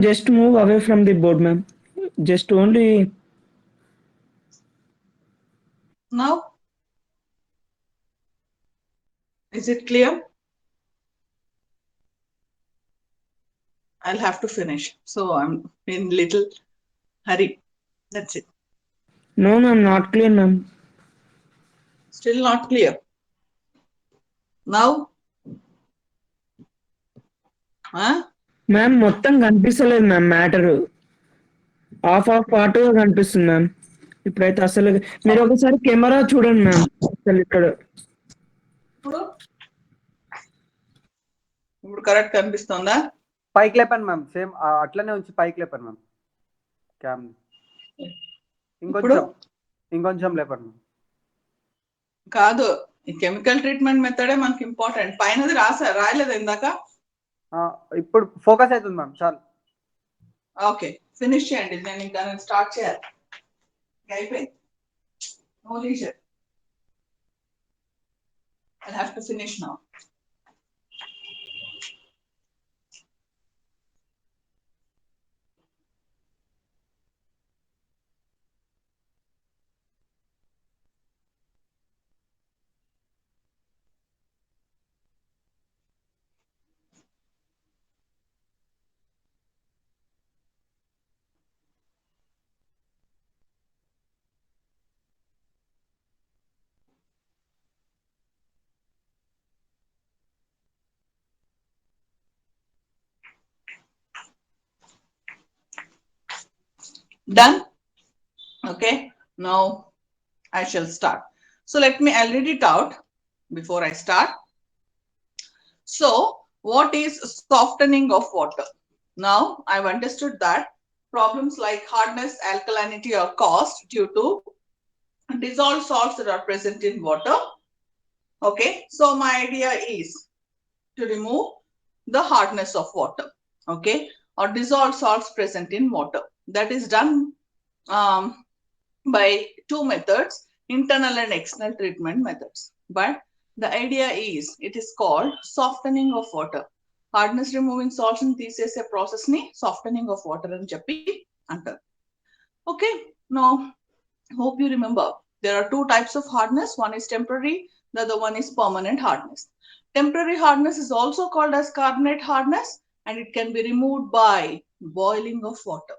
Just move away from the board, ma'am. Just only. Now, is it clear? I'll have to finish. So I'm in little hurry. That's it. No, ma'am, not clear, ma'am. Still not clear. Now, huh? Ma'am మొత్తం కనిపిస్తలేదు ma'am matter of పార్ట్గా కనిపిస్తుంది ma'am ఇప్పుడైతే అసలు మీరు ఒకసారి camera చూడండి ma'am అసలు ఇక్కడ ఇప్పుడు ఇప్పుడు కరెక్ట్ కనిపిస్తుందా? పైకి లేపాను మ్యామ్, సేమ్ అట్లనే ఉంచి పైకి లేపాను మ్యామ్ క్యామ్. ఇంకొంచెం లేపాను మ్యామ్. కాదు, ఈ కెమికల్ ట్రీట్మెంట్ మెథడే మనకి ఇంపార్టెంట్. పైనది రాయలేదు ఇందాక. ఇప్పుడు ఫోకస్ అవుతుంది మ్యామ్, చాలు. ఓకే, ఫినిష్ చేయండి. నేను ఇంకా స్టార్ట్ చేయాలి. అయిపోయింది. No leisure. I have to finish now. Done? Okay, now I shall start. So let me I'll read it out before I start. So what is softening of water? Now I've understood that problems like hardness, alkalinity are caused due to dissolved salts that are present in water. Okay, so my idea is to remove the hardness of water, okay, or dissolved salts present in water. That is done by two methods, internal and external treatment methods. But the idea is it is called softening of water. Hardness removing salts in తీసేసే process ni softening of water అని చెప్పి అంటారు. Okay, now hope you remember there are two types of hardness. One is temporary, the other one is permanent hardness. Temporary hardness is also called as carbonate hardness, and it can be removed by boiling of water.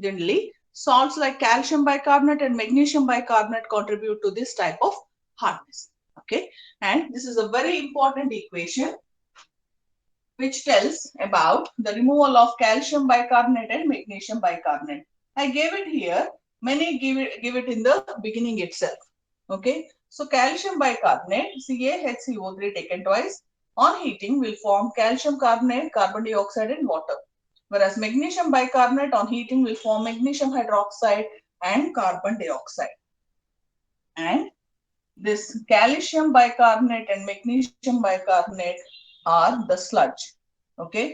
Generally, salts like calcium bicarbonate and magnesium bicarbonate contribute to this type of hardness. Okay, and this is a very important equation which tells about the removal of calcium bicarbonate and magnesium bicarbonate. I gave it here. Many give it in the beginning itself. Okay, so calcium bicarbonate, CaHCO3 taken twice, on heating will form calcium carbonate, carbon dioxide, and water. Whereas magnesium bicarbonate on heating will form magnesium hydroxide and carbon dioxide. And this calcium bicarbonate and magnesium bicarbonate are the sludge. Okay,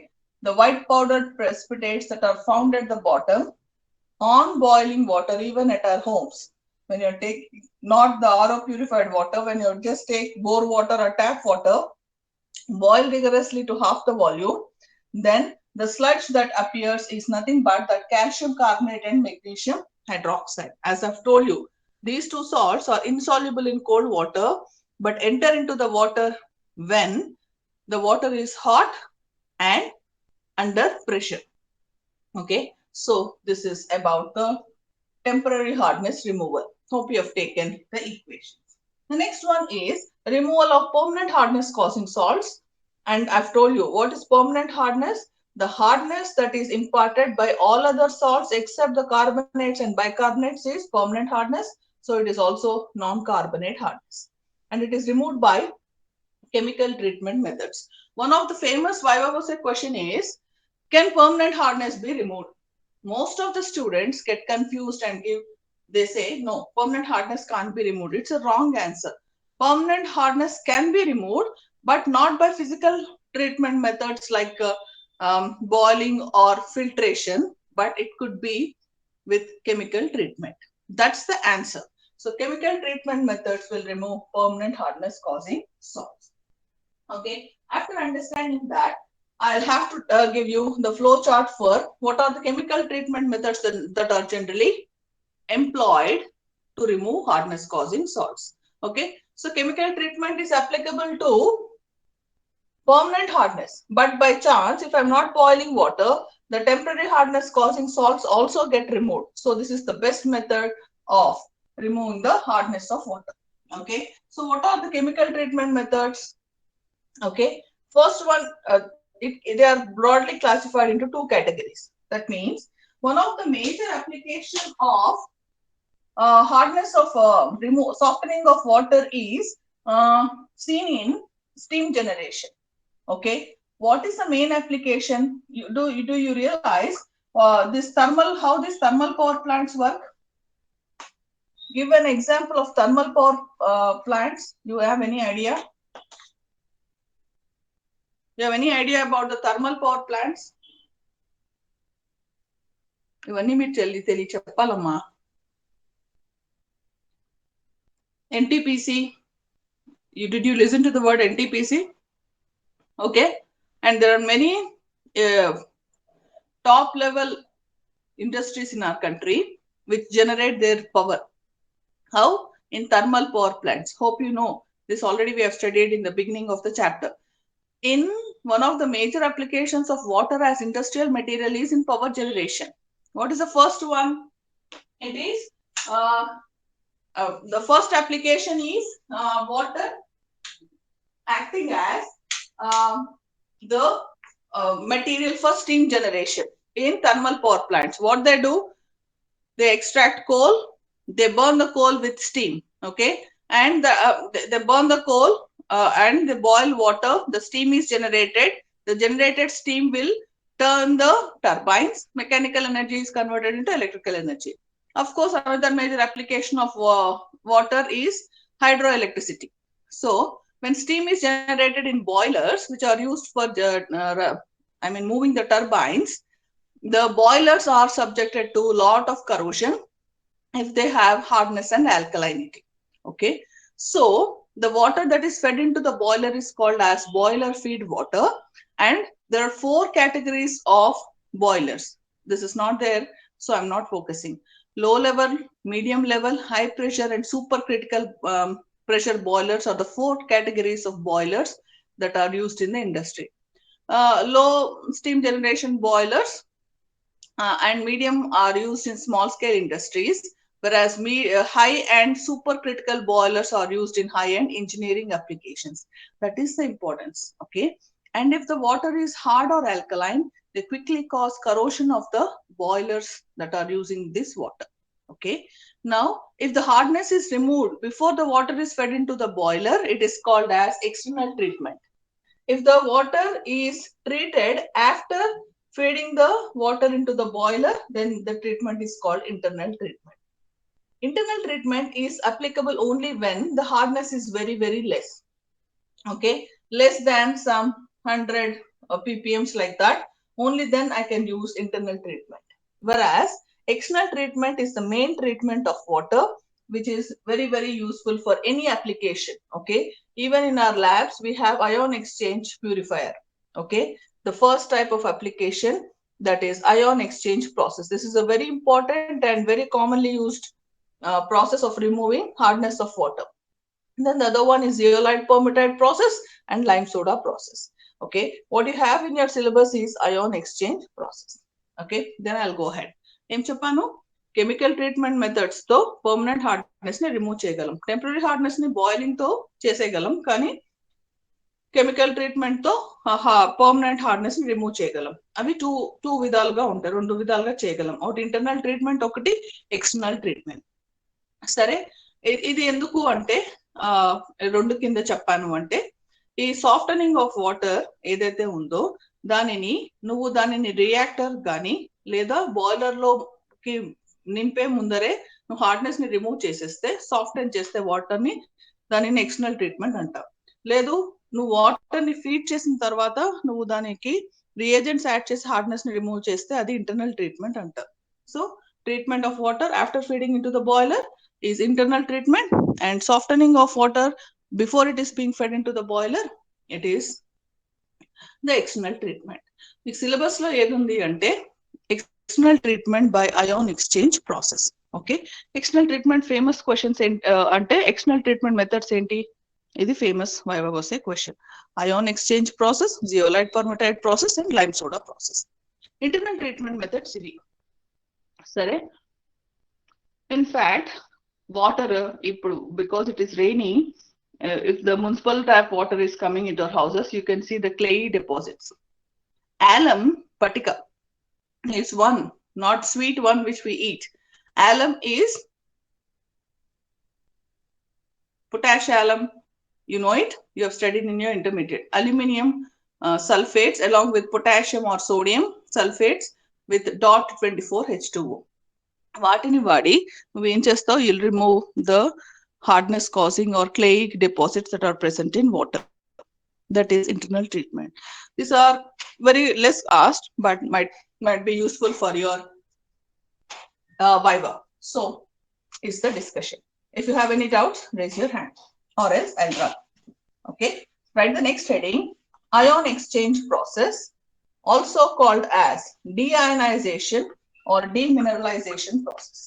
the white powdered precipitates that are found at the bottom on boiling water, even at our homes. When you take not the RO purified water, when you just take bore water or tap water, boil rigorously to half the volume, then the sludge that appears is nothing but the calcium carbonate and magnesium hydroxide. As I've told you, these two salts are insoluble in cold water but enter into the water when the water is hot and under pressure. Okay, so this is about the temporary hardness removal. Hope you have taken the equations. The next one is removal of permanent hardness causing salts. And I've told you what is permanent hardness. The hardness that is imparted by all other salts except the carbonates and bicarbonates is permanent hardness. So it is also non-carbonate hardness. And it is removed by chemical treatment methods. One of the famous Viva question is, can permanent hardness be removed? Most of the students get confused and they say, no, permanent hardness can't be removed. It's a wrong answer. Permanent hardness can be removed, but not by physical treatment methods like boiling or filtration, but it could be with chemical treatment. That's the answer. So chemical treatment methods will remove permanent hardness causing salts. Okay, after understanding that, I'll have to give you the flow chart for what are the chemical treatment methods that are generally employed to remove hardness causing salts. Okay, so chemical treatment is applicable to permanent hardness, but by chance, if I'm not boiling water, the temporary hardness causing salts also get removed. So this is the best method of removing the hardness of water. Okay, so what are the chemical treatment methods? Okay, first one, they are broadly classified into two categories. That means one of the major application of hardness of softening of water is seen in steam generation. Okay, what is the main application? Do you realize this thermal, how these thermal power plants work? Give an example of thermal power plants. Do you have any idea? You have any idea about the thermal power plants? ఇవన్నీ మీరు తెలియ చెప్పాలమ్మా. NTPC. Did you listen to the word NTPC? Okay, and there are many top level industries in our country which generate their power. How? In thermal power plants. Hope you know this already. We have studied in the beginning of the chapter. In one of the major applications of water as industrial material is in power generation. What is the first one? It is the first application is water acting as the material for steam generation in thermal power plants. What they do? They extract coal, they burn the coal with steam, okay, and they burn the coal and they boil water. The steam is generated. The generated steam will turn the turbines. Mechanical energy is converted into electrical energy. Of course, another major application of water is hydroelectricity. So when steam is generated in boilers, which are used for moving the turbines, the boilers are subjected to a lot of corrosion if they have hardness and alkalinity. Okay, so the water that is fed into the boiler is called as boiler feed water, and there are 4 categories of boilers. This is not there, so I'm not focusing. Low level, medium level, high pressure, and supercritical pressure boilers are the 4 categories of boilers that are used in the industry. Low steam generation boilers and medium are used in small scale industries, whereas high and supercritical boilers are used in high end engineering applications. That is the importance. Okay, and if the water is hard or alkaline, they quickly cause corrosion of the boilers that are using this water. Okay, now if the hardness is removed before the water is fed into the boiler, it is called as external treatment. If the water is treated after feeding the water into the boiler, then the treatment is called internal treatment. Internal treatment is applicable only when the hardness is very, very less. Okay, less than some 100 ppms like that. Only then I can use internal treatment. Whereas external treatment is the main treatment of water, which is very, very useful for any application. Okay, even in our labs, we have ion exchange purifier. Okay, the first type of application, that is ion exchange process. This is a very important and very commonly used process of removing hardness of water. And then the other one is zeolite perlmuttite process and lime soda process. Okay, what you have in your syllabus is ion exchange process. Okay, then I'll go ahead. Em cheppanu? Chemical treatment methods తో permanent hardness ని remove చేయగలం. Temporary hardness ని boiling తో చేసేయగలం, కానీ chemical treatment తో permanent hardness ని remove చేయగలం. అవి టూ విధాలుగా ఉంటాయి, 2 విధాలుగా చేయగలం. ఒకటి ఇంటర్నల్ ట్రీట్మెంట్, ఒకటి ఎక్స్టర్నల్ ట్రీట్మెంట్. సరే, ఇది ఎందుకు అంటే 2 కింద చెప్పాను అంటే, ఈ సాఫ్టనింగ్ ఆఫ్ వాటర్ ఏదైతే ఉందో దానిని రియాక్టర్ కానీ లేదా బాయిలర్ లోకి నింపే ముందరే నువ్వు హార్డ్నెస్ ని రిమూవ్ చేసేస్తే, సాఫ్టన్ చేస్తే వాటర్ ని, దానిని ఎక్స్టర్నల్ ట్రీట్మెంట్ అంటావు. లేదు, నువ్వు వాటర్ ని ఫీడ్ చేసిన తర్వాత నువ్వు దానికి రియేజెంట్స్ యాడ్ చేసి హార్డ్నెస్ ని రిమూవ్ చేస్తే అది ఇంటర్నల్ ట్రీట్మెంట్ అంటారు. So treatment of water after feeding into the boiler is internal treatment, and softening of water before it is being fed into the boiler, it is The external treatment. The syllabus lo edundi ante external treatment by ion exchange process. Okay, external treatment famous questions ante external treatment methods enti, ఇది famous viva was a question. Ion exchange process, zeolite permatite process and lime soda process. Internal treatment methods ఇవి. సరే, in fact water ఇప్పుడు because it is raining, if the municipal tap water is coming into our houses, you can see the clayey deposits. Alum patika is one, not sweet one which we eat. Alum is potash alum. You know it. You have studied in your intermediate. Aluminium sulfates along with potassium or sodium sulfates with dot 24H2O. వాటిని వాడి నువ్వు ఏం చేస్తావు? You'll remove the hardness causing or clay deposits that are present in water. That is internal treatment. These are very less asked, but might be useful for your viva. So, is the discussion. If you have any doubts, raise your hand, or else I'll run. Okay. Write the next heading: ion exchange process, also called as deionization or demineralization process.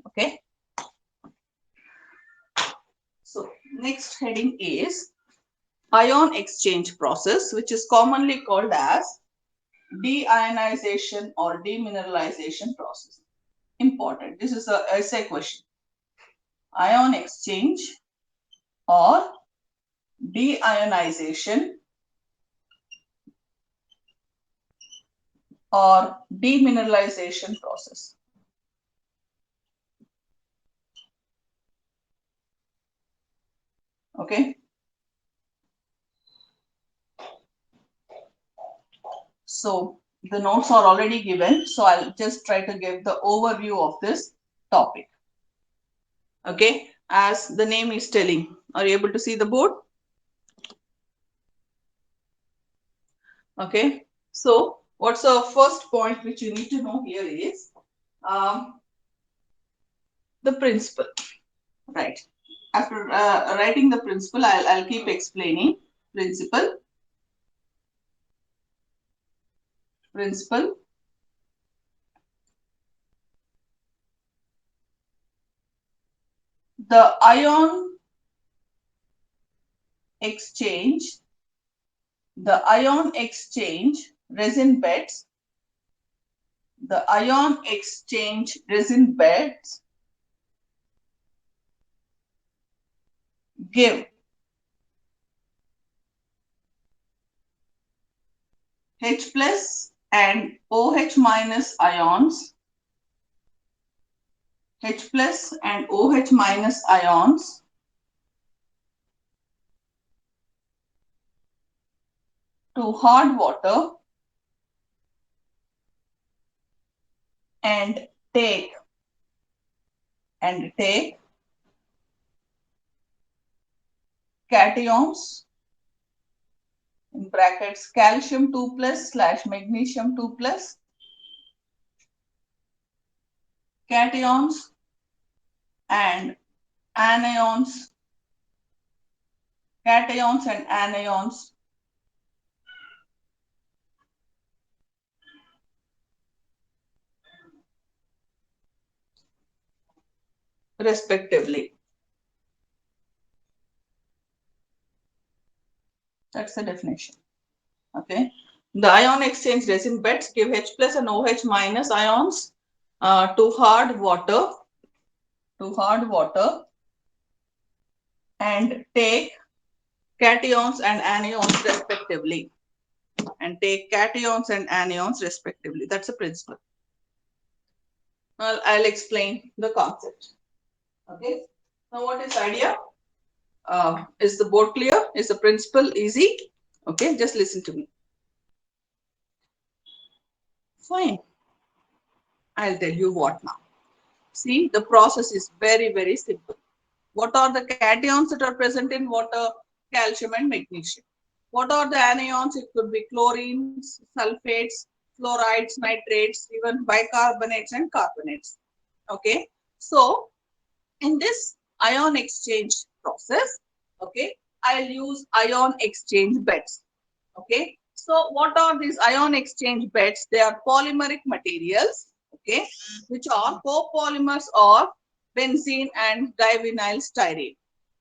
Okay. So, next heading is ion exchange process, which is commonly called as deionization or demineralization process. Important. This is a essay question. Ion exchange or deionization or demineralization process. Okay. So the notes are already given, so I'll just try to give the overview of this topic. Okay, as the name is telling. Are you able to see the board? Okay, so what's the first point which you need to know here is the principle, right? After writing the principle, I'll keep explaining. Principle. The ion exchange resin beds. The ion exchange resin beds give H plus and OH minus ions, H plus and OH minus ions to hard water and take cations, in brackets calcium 2 plus / magnesium 2 plus, cations and anions, respectively. That's the definition. Okay. The ion exchange resin beds give H plus and OH minus ions to hard water and take cations and anions respectively. That's a principle. Well, I'll explain the concept. Okay. Now, what is idea? Is the board clear? Is the principle easy? Okay, just listen to me. Fine. I'll tell you what now. See, the process is very, very simple. What are the cations that are present in water? Calcium and magnesium. What are the anions? It could be chlorines, sulfates, fluorides, nitrates, even bicarbonates and carbonates. Okay. So, in this ion exchange process, okay, I'll use ion exchange beds. Okay. So what are these ion exchange beds? They are polymeric materials, okay, which are copolymers of benzene and divinyl styrene.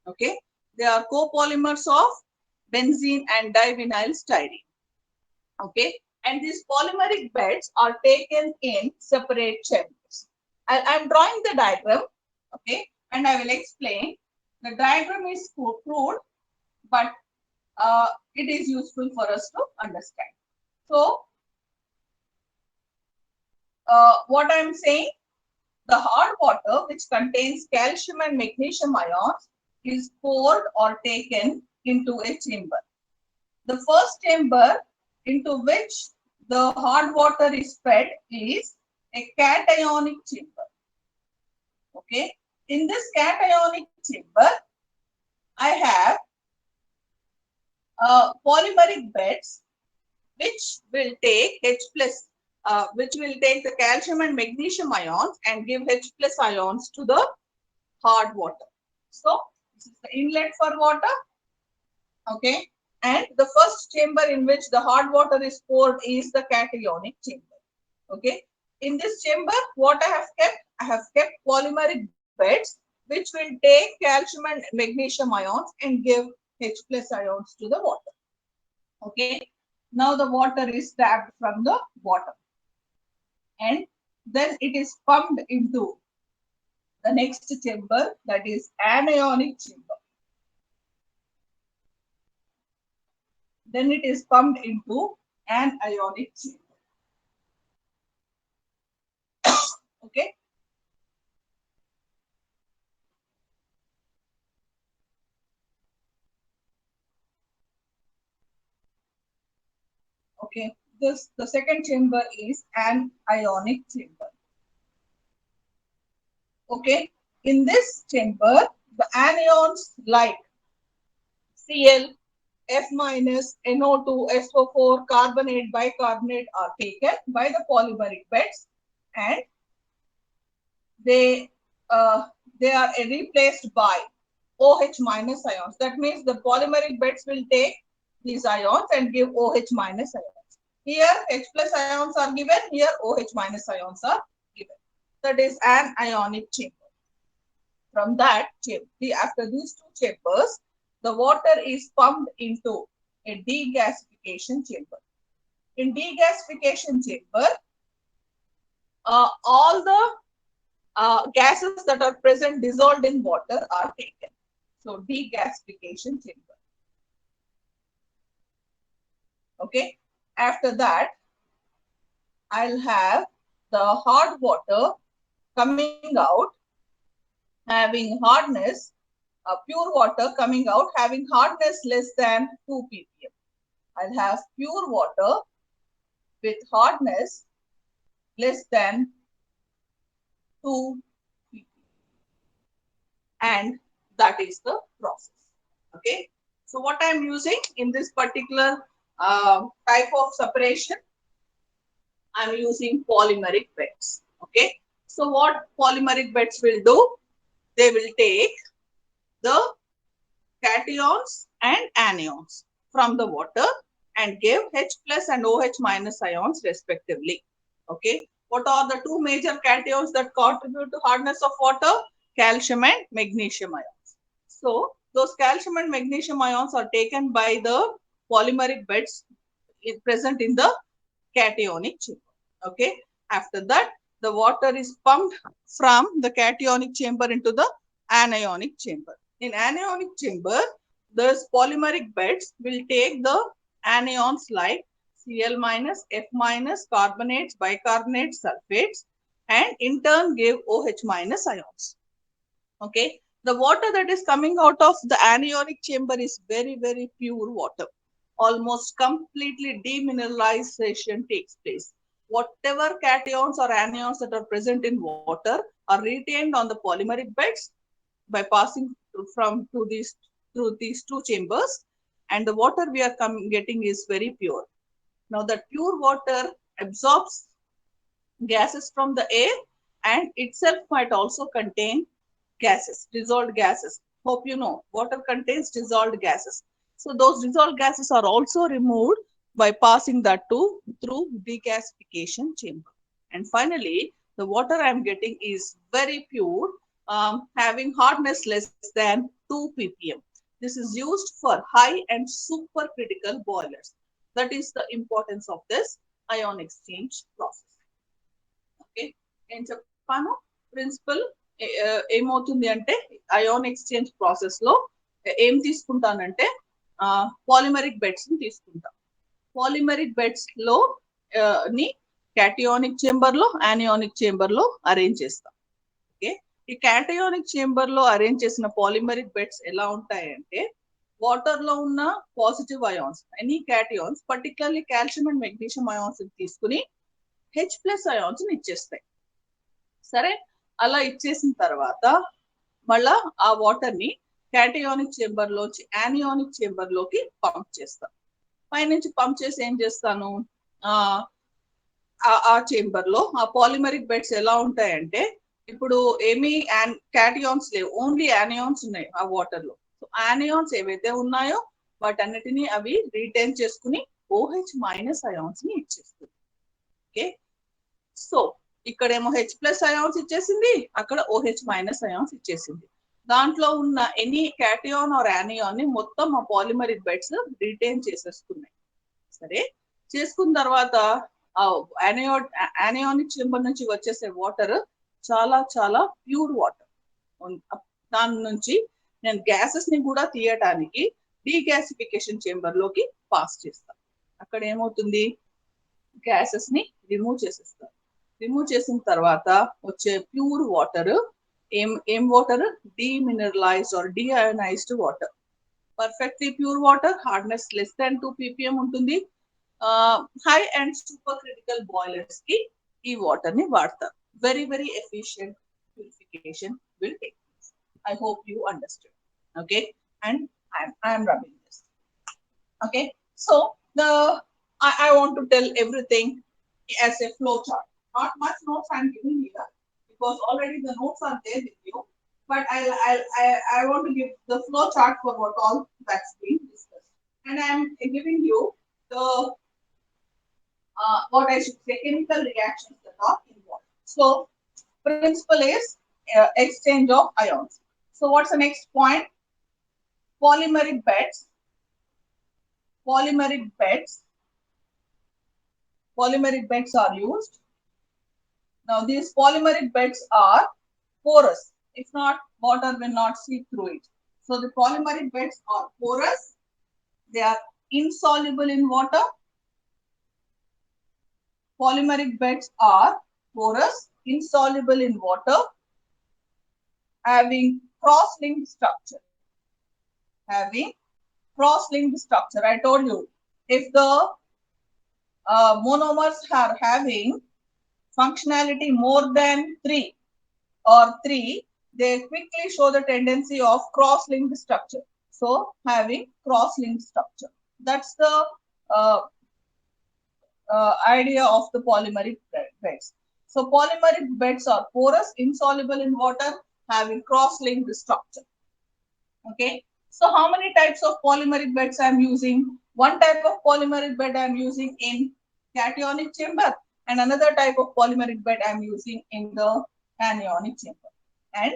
Okay. They are copolymers of benzene and divinyl styrene. Okay. And these polymeric beds are taken in separate chambers. I'm drawing the diagram, okay, and I will explain. The diagram is crude, but it is useful for us to understand. So, what I'm saying, the hard water which contains calcium and magnesium ions is poured or taken into a chamber. The first chamber into which the hard water is fed is a cationic chamber. Okay. In this cationic chamber, I have polymeric beds which will take H plus, which will take the calcium and magnesium ions and give H plus ions to the hard water. So this is the inlet for water. Okay. And the first chamber in which the hard water is poured is the cationic chamber. Okay. In this chamber, what I have kept polymeric beds which will take calcium and magnesium ions and give H plus ions to the water. Okay. Now the water is tapped from the bottom and then it is pumped into the next chamber, that is anionic chamber. Then it is pumped into an ionic chamber. Okay. Okay. The second chamber is an ionic chamber. Okay. In this chamber, the anions like Cl, F minus, NO2, SO4, carbonate, bicarbonate are taken by the polymeric beds and they are replaced by OH minus ions. That means the polymeric beds will take these ions and give OH minus ions. Here H plus ions are given, here OH minus ions are given. That is an ionic chamber. From that chamber, after these two chambers, the water is pumped into a degasification chamber. In degasification chamber, all the gases that are present dissolved in water are taken. So degasification chamber. Okay. After that, I'll have the hard water coming out having hardness, pure water coming out having hardness less than 2 ppm. I'll have pure water with hardness less than 2 ppm. And that is the process. Okay. So what I'm using in this particular type of separation, I'm using polymeric beds. Okay. So what polymeric beds will do? They will take the cations and anions from the water and give H plus and OH minus ions respectively. Okay. What are the two major cations that contribute to hardness of water? Calcium and magnesium ions. So those calcium and magnesium ions are taken by the polymeric beds present in the cationic chamber. Okay. After that, the water is pumped from the cationic chamber into the anionic chamber. In anionic chamber, those polymeric beds will take the anions like Cl minus, F minus, carbonates, bicarbonates, sulfates, and in turn give OH minus ions. Okay. The water that is coming out of the anionic chamber is very, very pure water. Almost completely demineralization takes place. Whatever cations or anions that are present in water are retained on the polymeric beds by passing through these two chambers, and the water we are getting is very pure. Now the pure water absorbs gases from the air and itself might also contain gases, dissolved gases. Hope you know water contains dissolved gases. So those dissolved gases are also removed by passing that through degasification chamber. And finally, the water I'm getting is very pure, having hardness less than 2 ppm. This is used for high and supercritical boilers. That is the importance of this ion exchange process. Okay, ఏం చెప్పాను principal ఏమవుతుంది అంటే ion exchange process లో ఏం తీసుకుంటానంటే polymeric beds ని తీసుకుంటాం. Polymeric beds లో ని క్యాటియోనిక్ చేంబర్ లో యానియోనిక్ చేంబర్ లో అరేంజ్ చేస్తాం. ఓకే, ఈ క్యాటయోనిక్ చేంబర్ లో అరేంజ్ చేసిన పాలిమరిక్ బెడ్స్ ఎలా ఉంటాయంటే వాటర్ లో ఉన్న positive ions, any cations, particularly calcium and magnesium ions తీసుకుని H+ అయాన్స్ ఇచ్చేస్తాయి. సరే, అలా ఇచ్చేసిన తర్వాత మళ్ళా ఆ వాటర్ ని క్యాటయానిక్ చేంబర్ లోంచి యానియానిక్ చేంబర్ లోకి పంప్ చేస్తాం. పైనుంచి పంప్ చేసి ఏం చేస్తాను, ఆ చేంబర్ లో ఆ పాలిమరిక్ బెడ్స్ ఎలా ఉంటాయంటే ఇప్పుడు ఏమీ క్యాటయాన్స్ లేవు, ఓన్లీ యానియాన్స్ ఉన్నాయి ఆ వాటర్ లో. సో యానియాన్స్ ఏవైతే ఉన్నాయో వాటన్నిటిని అవి రీటైన్ చేసుకుని OH- అయాన్స్ ని ఇచ్చేస్తుంది. ఓకే, సో ఇక్కడేమో H+ అయాన్స్ ఇచ్చేసింది, అక్కడ OH- అయాన్స్ ఇచ్చేసింది. దాంట్లో ఉన్న ఎనీ క్యాటయాన్ ఆర్ యానియాన్ ని మొత్తం ఆ పాలిమరిక్ బెడ్స్ రీటైన్ చేసేస్తున్నాయి. సరే, చేసుకున్న తర్వాత యానియానిక్ చేంబర్ నుంచి వచ్చేసే వాటర్ చాలా చాలా ప్యూర్ వాటర్. దాని నుంచి నేను గ్యాసెస్ ని కూడా తీయటానికి డీగ్యాసిఫికేషన్ చేంబర్ లోకి పాస్ చేస్తాను. అక్కడ ఏమవుతుంది, గ్యాసెస్ ని రిమూవ్ చేసేస్తాను. రిమూవ్ చేసిన తర్వాత వచ్చే ప్యూర్ వాటర్ ఏం water, demineralised or deionised water. Perfectly pure water, hardness less than 2 ppm ఉంటుంది. High and super critical boilers కి ఈ వాటర్ ని వాడతారు. Very, very efficient purification will take place. I hope you understood. Okay, and I am rubbing this. Okay, so I want to tell everything as a flow chart. Not much notes I am giving here because already the notes are there with you. But I want to give the flow chart for what all that's being discussed, and I am giving you the what I should say chemical reactions that are involved. So principle is exchange of ions. So what's the next point? Polymeric beds. Polymeric beds are used. Now these polymeric beds are porous. If not, water will not seep through it. So the polymeric beds are porous. They are insoluble in water. Polymeric beds are porous, insoluble in water, having cross-linked structure. Having cross-linked structure. I told you, if the monomers are having functionality more than 3, they quickly show the tendency of cross-linked structure. So having cross-linked structure. That's the idea of the polymeric beds. So polymeric beds are porous, insoluble in water, having cross-linked structure. Okay, so how many types of polymeric beds I am using? One type of polymeric bed I am using in cationic chamber, and another type of polymeric bed I am using in the anionic chamber. And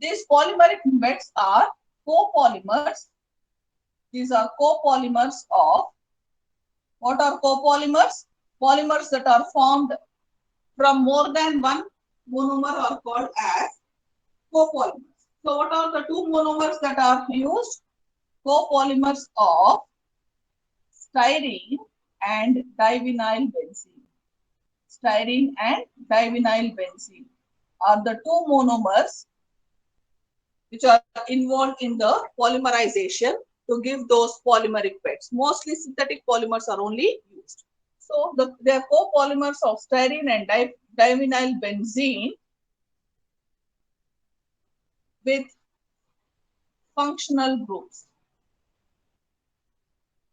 these polymeric beds are copolymers. These are copolymers of, what are copolymers? Polymers that are formed from more than one monomer are called as copolymers. So what are the two monomers that are used? Copolymers of styrene and divinyl benzene. Styrene and divinyl benzene are the two monomers which are involved in the polymerization to give those polymeric beds. Mostly synthetic polymers are only used. So they are copolymers of styrene and divinyl benzene with functional groups.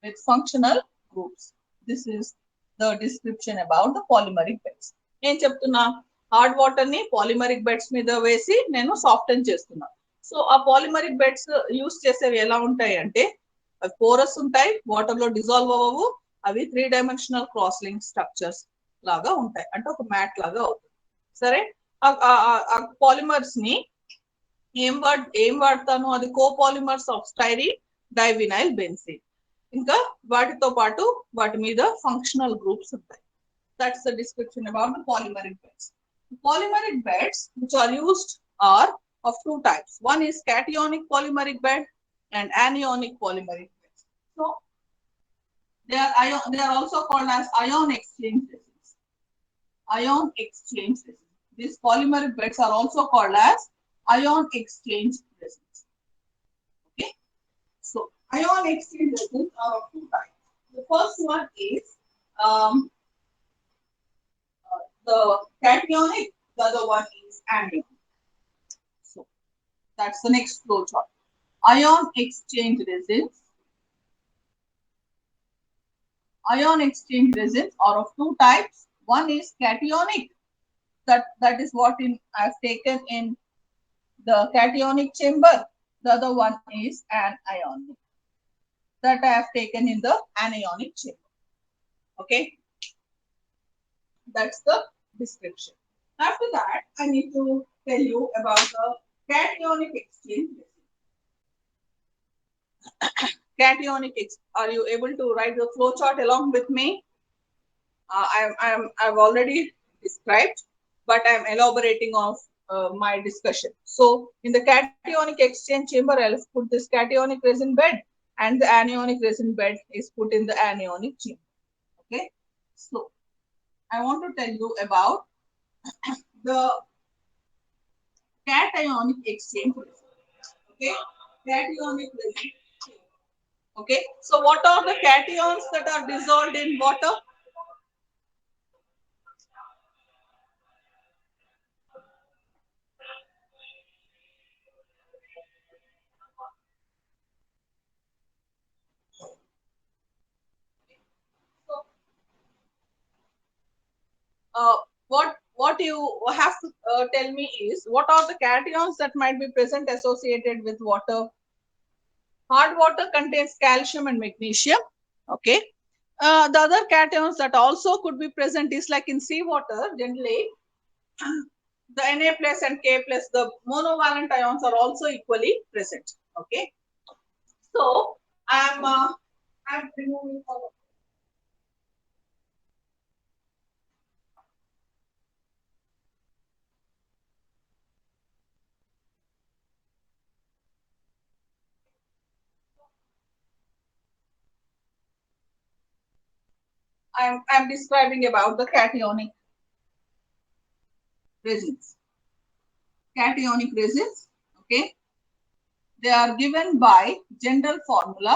With functional groups. This is the description about the polymeric beds. నేను చెప్తున్నా hard water ని polymeric beds మీద వేసి నేను సాఫ్టన్ చేస్తున్నా. So ఆ polymeric beds use చేసేవి ఎలా ఉంటాయి అంటే అవి పోరస్ ఉంటాయి, వాటర్ లో డిజాల్వ్ అవ్వవు, అవి 3-dimensional క్రాస్ లింక్ స్ట్రక్చర్స్ లాగా ఉంటాయి, అంటే ఒక మ్యాట్ లాగా అవుతుంది. సరే, ఆ పాలిమర్స్ ని ఏం వాడతాను, అది కోపాలిమర్స్ ఆఫ్ స్టైరీన్ డైవినైల్ బెన్జీన్. ఇంకా వాటితో పాటు వాటి మీద ఫంక్షనల్ గ్రూప్స్ ఉంటాయి. That's the description about the polymeric beds. Polymeric beds which are used are of two types. One is cationic polymeric bed and anionic polymeric beds. So they are also called as ion exchange resins. Ion exchange resins. These polymeric beds are also called as ion exchange resins. Okay. So ion exchange resins are of two types. The first one is the cationic, the other one is anionic. So that's the next flow chart. Ion exchange resins. Ion exchange resins are of two types. One is cationic. That is what I've taken in the cationic chamber. The other one is anionic. That I have taken in the anionic chamber. Okay. That's the description. After that, I need to tell you about the cationic exchange resin. Cationic, are you able to write the flow chart along with me? I've already described, but I'm elaborating of my discussion. So in the cationic exchange chamber, I'll put this cationic resin bed, and the anionic resin bed is put in the anionic chamber. Okay. So I want to tell you about the cationic exchange resin. Okay. Cationic resin. Okay. So what are the cations that are dissolved in water? What you have to tell me is, what are the cations that might be present associated with water? Hard water contains calcium and magnesium. Okay. The other cations that also could be present is like in seawater, generally the Na plus and K plus, the monovalent ions are also equally present. Okay. So I'm removing all of I'm describing about the cationic resins. Cationic resins, okay, they are given by general formula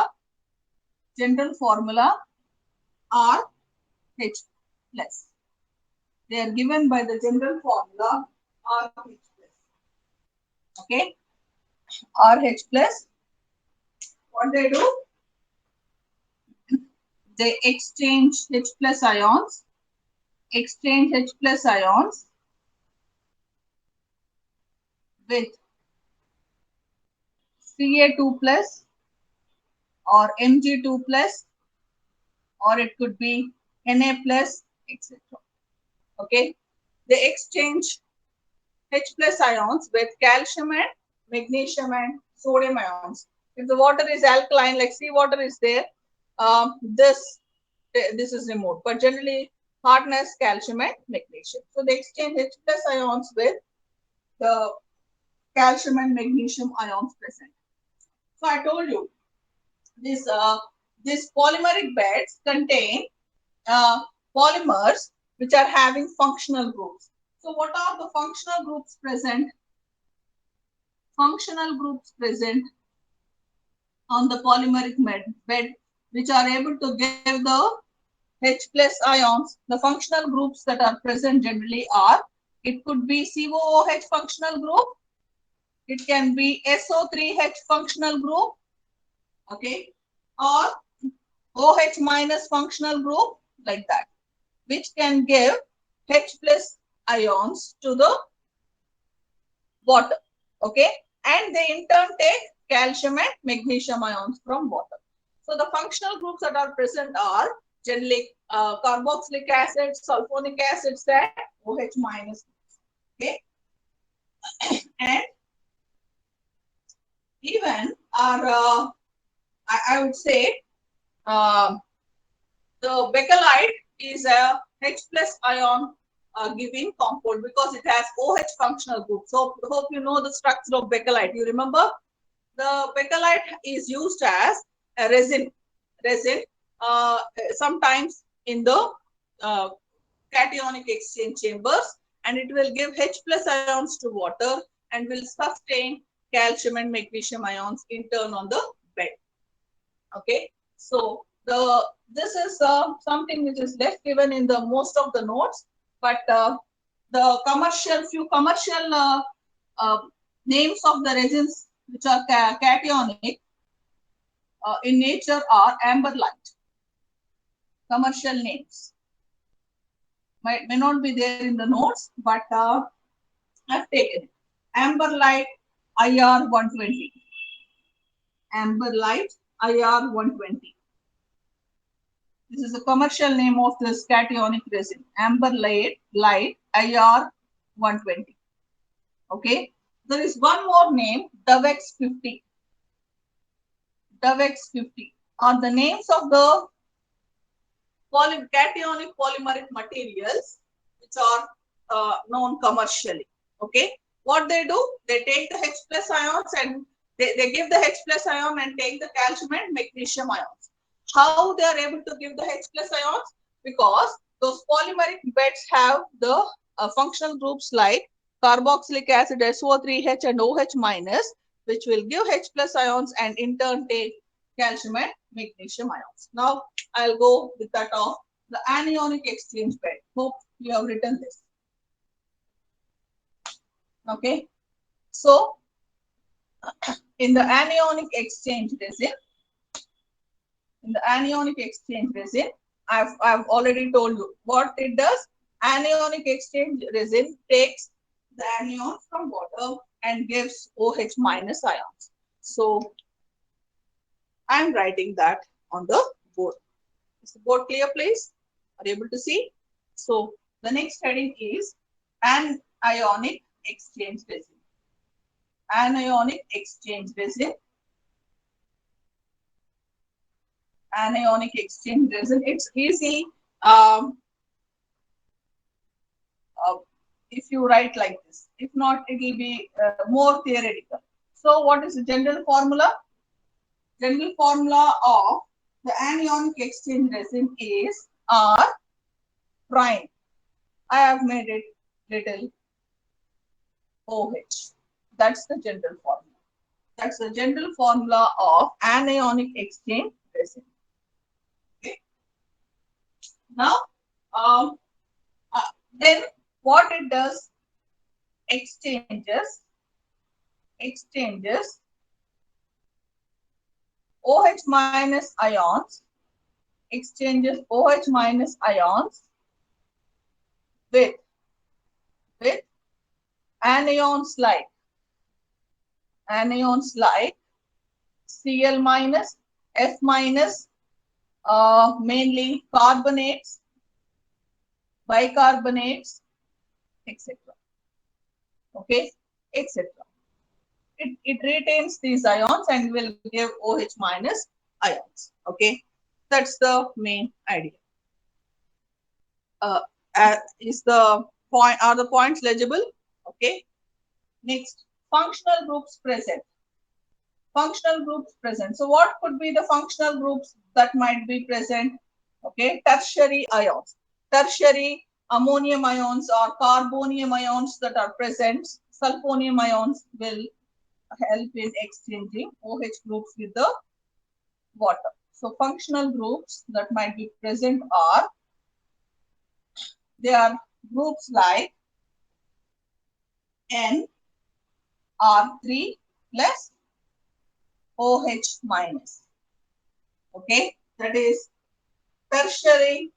RH plus. They are given by the general formula RH plus. Okay, RH plus. What they do? They exchange H plus ions. Exchange H plus ions with Ca2 plus or Mg2 plus, or it could be Na plus, etc. Okay, they exchange H plus ions with calcium and magnesium and sodium ions. If the water is alkaline, like seawater is there, this is removed. But generally, hardness, calcium and magnesium. So they exchange H plus ions with the calcium and magnesium ions present. So I told you, this polymeric beds contain polymers which are having functional groups. So what are the functional groups present? Functional groups present on the polymeric bed which are able to give the H plus ions. The functional groups that are present generally are, it could be COOH functional group, it can be SO3H functional group, okay, or OH minus functional group, like that, which can give H plus ions to the water, okay, and they in turn take calcium and magnesium ions from water. So the functional groups that are present are generally carboxylic acid, sulfonic acids, and OH minus. Okay, and even our I would say the bakelite is a H plus ion giving compound because it has OH functional group. So hope you know the structure of bakelite. You remember the bakelite is used as a resin sometimes in the uh, cationic exchange chambers, and it will give H plus ions to water and will sustain calcium and magnesium ions in turn on the bed. Okay, so this is something which is less given in the most of the notes, but the few commercial names of the resins which are cationic in nature are amberlite. Commercial names may not be there in the notes, but I've taken it. Amberlite IR 120. Amberlite IR 120. This is the commercial name of this cationic resin. Amberlite IR 120. Okay. There is one more name, Dovex 50. Dovex 50 are the names of the cationic polymeric materials which are known commercially. Okay, what they do, they take the H plus ions and they give the H plus ion and take the calcium and magnesium ions. How they are able to give the H plus ions? Because those polymeric beds have the functional groups like carboxylic acid, SO3H and OH minus, which will give H plus ions and in turn take calcium and magnesium ions. Now I'll go with that of the anionic exchange bed. Hope you have written this. Okay, so in the anionic exchange resin, I've already told you what it does. Anionic exchange resin takes the anions from water and gives OH minus ions. So I'm writing that on the board. Is the board clear, please? Are you able to see? So the next heading is anionic exchange resin. Anionic exchange resin. Anionic exchange resin. It's easy if you write like this. If not, it will be more theoretical. So what is the general formula? General formula of the anionic exchange resin is R prime. I have made it little OH. That's the general formula. That's the general formula of anionic exchange resin. Okay. Now, then what it does? Exchanges OH minus ions. Exchanges OH minus ions with anions like Cl minus, F minus, mainly carbonates, bicarbonates, etc. Okay, etc. It retains these ions and will give OH minus ions. Okay, that's the main idea. Is the point? Are the points legible? Okay. Next, functional groups present. Functional groups present. So what could be the functional groups that might be present? Okay, tertiary ions. Tertiary ammonium ions or carbonium ions that are present. Sulfonium ions will help in exchanging OH groups with the water. So functional groups that might be present are, they are groups like NR3 plus OH minus. Okay, that is tertiary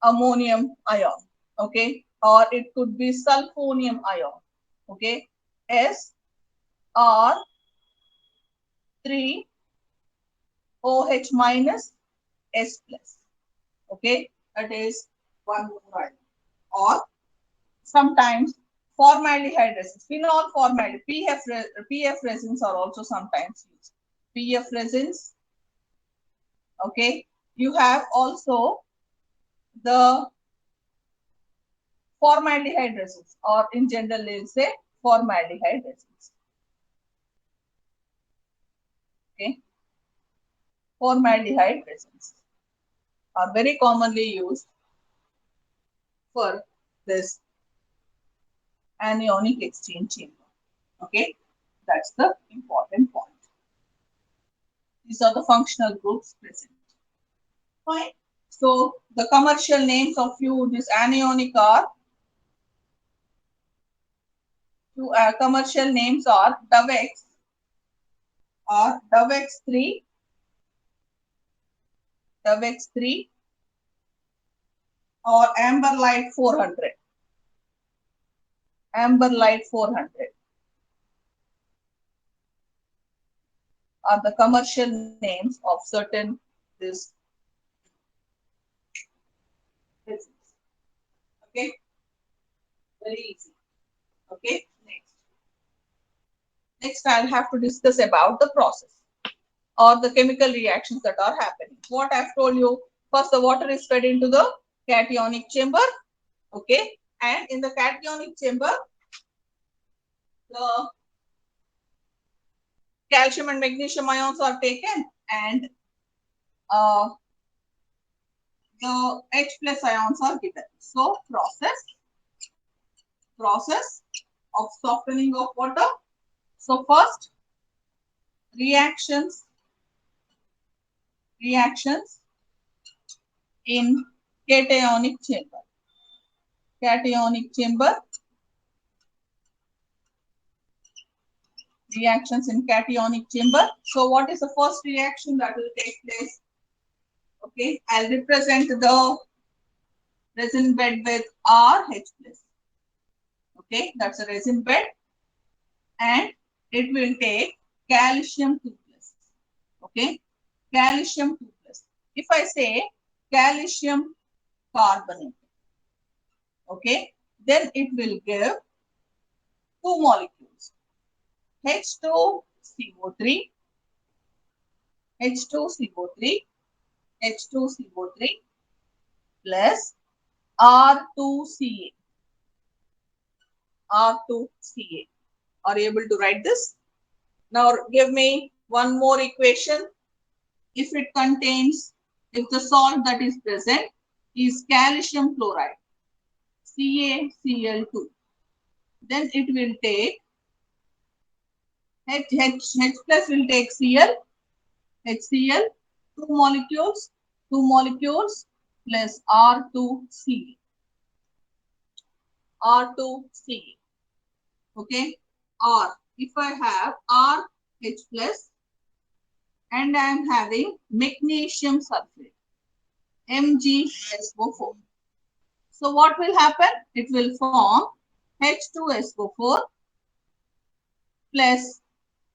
ammonium ion. Okay, or it could be sulfonium ion. Okay, SR3 OH minus S plus. Okay, that is one more. Or sometimes formaldehyde resins, phenol formaldehyde, PF resins are also sometimes used. PF resins. Okay, you have also the formaldehyde resins, or in general they will say formaldehyde resins. Okay, formaldehyde resins are very commonly used for this anionic exchange chamber. Okay, that's the important point. These are the functional groups present. Fine. So the commercial names of few this anionic are commercial names are Dovex or Dovex 3, Dovex 3 or Amberlite 400. Amberlite 400 are the commercial names of certain this. Okay, very easy. Okay, next I'll have to discuss about the process or the chemical reactions that are happening. What I've told you, first the water is fed into the cationic chamber. Okay, and in the cationic chamber, the calcium and magnesium ions are taken, and the H plus ions are given. So process of softening of water. So first reactions in cationic chamber. Cationic chamber. Reactions in cationic chamber. So what is the first reaction that will take place? Okay, I'll represent the resin bed with RH plus. Okay, that's a resin bed, and it will take calcium 2 plus. Okay, calcium 2 plus. If I say calcium carbonate, okay, then it will give two molecules, H2CO3, H2CO3, H2CO3 plus R2Ca. R2Ca. Are you able to write this? Now give me one more equation. If it contains, if the salt that is present is calcium chloride, CaCl2, then it will take H plus will take Cl, HCl, two molecules plus R2Ca. R2Ca. Okay, or if I have RH plus and I am having magnesium sulfate, MgSO4. So what will happen? It will form H2SO4 plus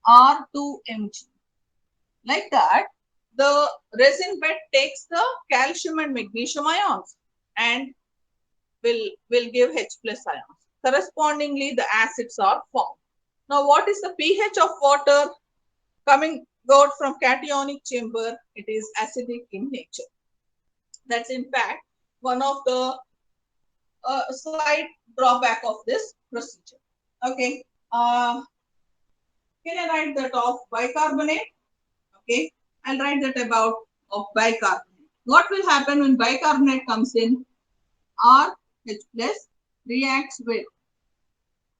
R2Mg. Like that, the resin bed takes the calcium and magnesium ions and will give H plus ions. Correspondingly, the acids are formed. Now, what is the pH of water coming out from cationic chamber? It is acidic in nature. That's in fact one of the slight drawback of this procedure. Okay. Can I write that of bicarbonate? Okay. I'll write that about of bicarbonate. What will happen when bicarbonate comes in? RH plus reacts with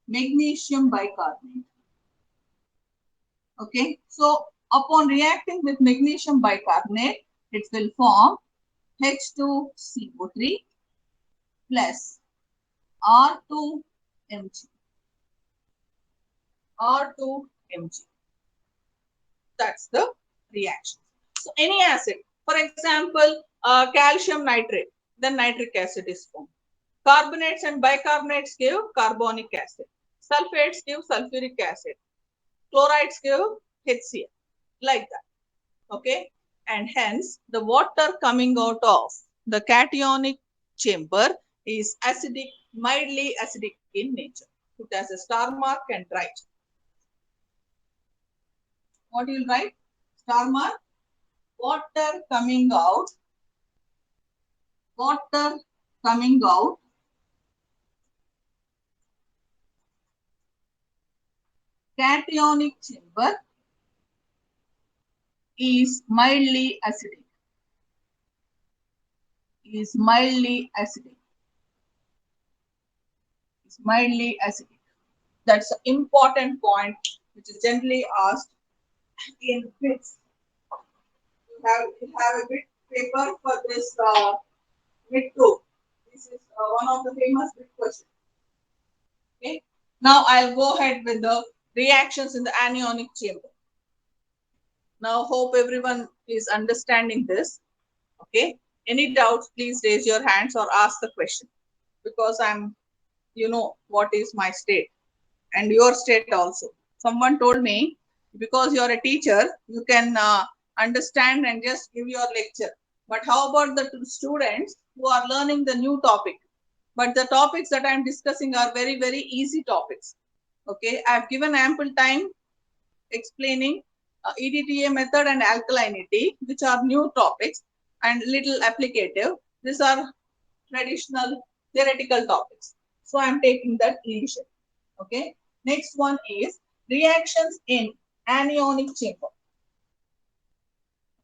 magnesium bicarbonate. Okay. So upon reacting with magnesium bicarbonate, it will form H2CO3 plus R2Mg. R2Mg. That's the reaction. So any acid, for example, calcium nitrate, then nitric acid is formed. Carbonates and bicarbonates give carbonic acid. Sulfates give sulfuric acid. Chlorides give HCl. Like that. Okay. and hence the water coming out of the cationic chamber is acidic, mildly acidic in nature. Put as a star mark and write. What you will write? Star mark. Water coming out. Water coming out cationic chamber is mildly acidic. Is mildly acidic. Is mildly acidic. That's an important point which is generally asked in bits. You have a bit paper for this bit too. This is one of the famous bit questions. Okay. Now I'll go ahead with the reactions in the anionic chamber. Now hope everyone is understanding this. Okay. Any doubts, please raise your hands or ask the question, because you know what is my state and your state also. Someone told me, because you're a teacher, you can understand and just give your lecture. But how about the students who are learning the new topic? But the topics that I'm discussing are very, very easy topics. Okay, I've given ample time explaining EDTA method and alkalinity, which are new topics and little applicative. These are traditional theoretical topics. So I'm taking that leadership. Okay. Next one is reactions in anionic chamber.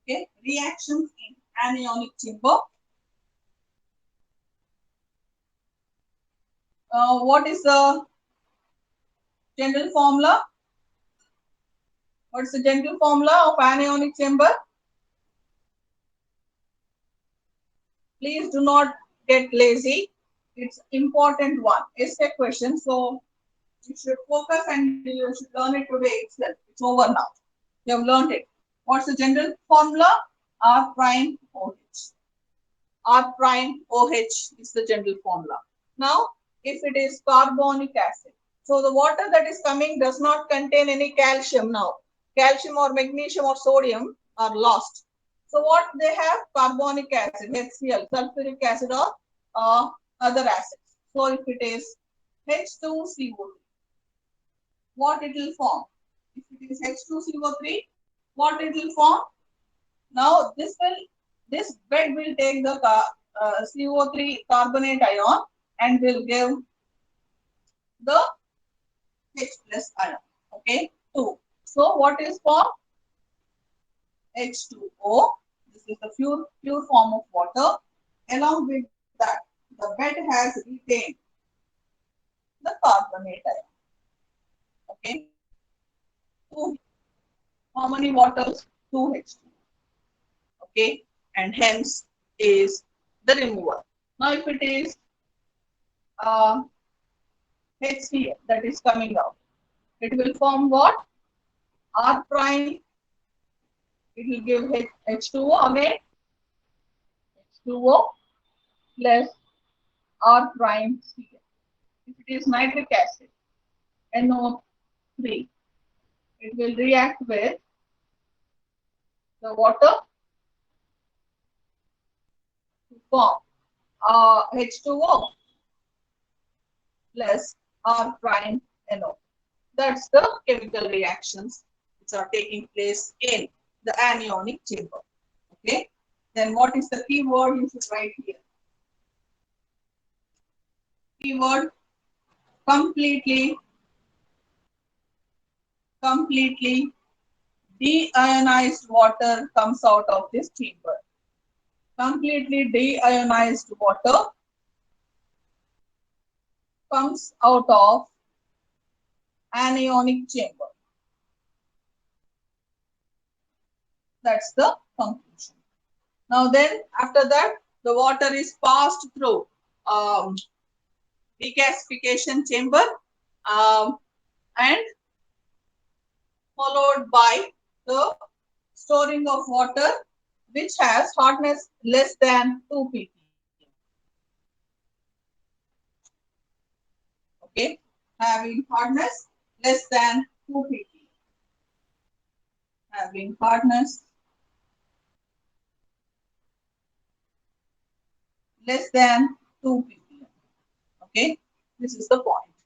Okay. Reactions in anionic chamber. What is the general formula? What's the general formula of anionic chamber? Please do not get lazy. It's important one. It's a question. So you should focus and you should learn it today itself. It's over now. You have learned it. What's the general formula? R prime OH. R prime OH is the general formula. Now, if it is carbonic acid, so the water that is coming does not contain any calcium now. Calcium or magnesium or sodium are lost. So what they have? Carbonic acid, HCl, sulfuric acid or other acids. So if it is H2CO3, what it will form? If it is H2CO3, what it will form? Now this bed will take the CO3 carbonate ion and will give the H plus ion. Okay, 2. So what is formed? H2O. This is the pure form of water. Along with that, the bed has retained the carbonate ion. Okay. 2. How many waters? 2 H2. Okay, and hence is the remover. Now if it is HCl that is coming out, it will form what? R prime. It will give H2O again. H2O plus R prime Cl. If it is nitric acid, NO3, it will react with the water to form H2O plus R prime NO. That's the chemical reactions which are taking place in the anionic chamber. Okay. Then what is the keyword you should write here? Keyword completely deionized water comes out of this chamber. Completely deionized water comes out of anionic chamber. That's the conclusion. Now then, after that, the water is passed through regasification chamber and followed by the storing of water which has hardness less than 2 ppm. Okay, having hardness less than 2 ppm. Having hardness less than 2 ppm. Okay, this is the point.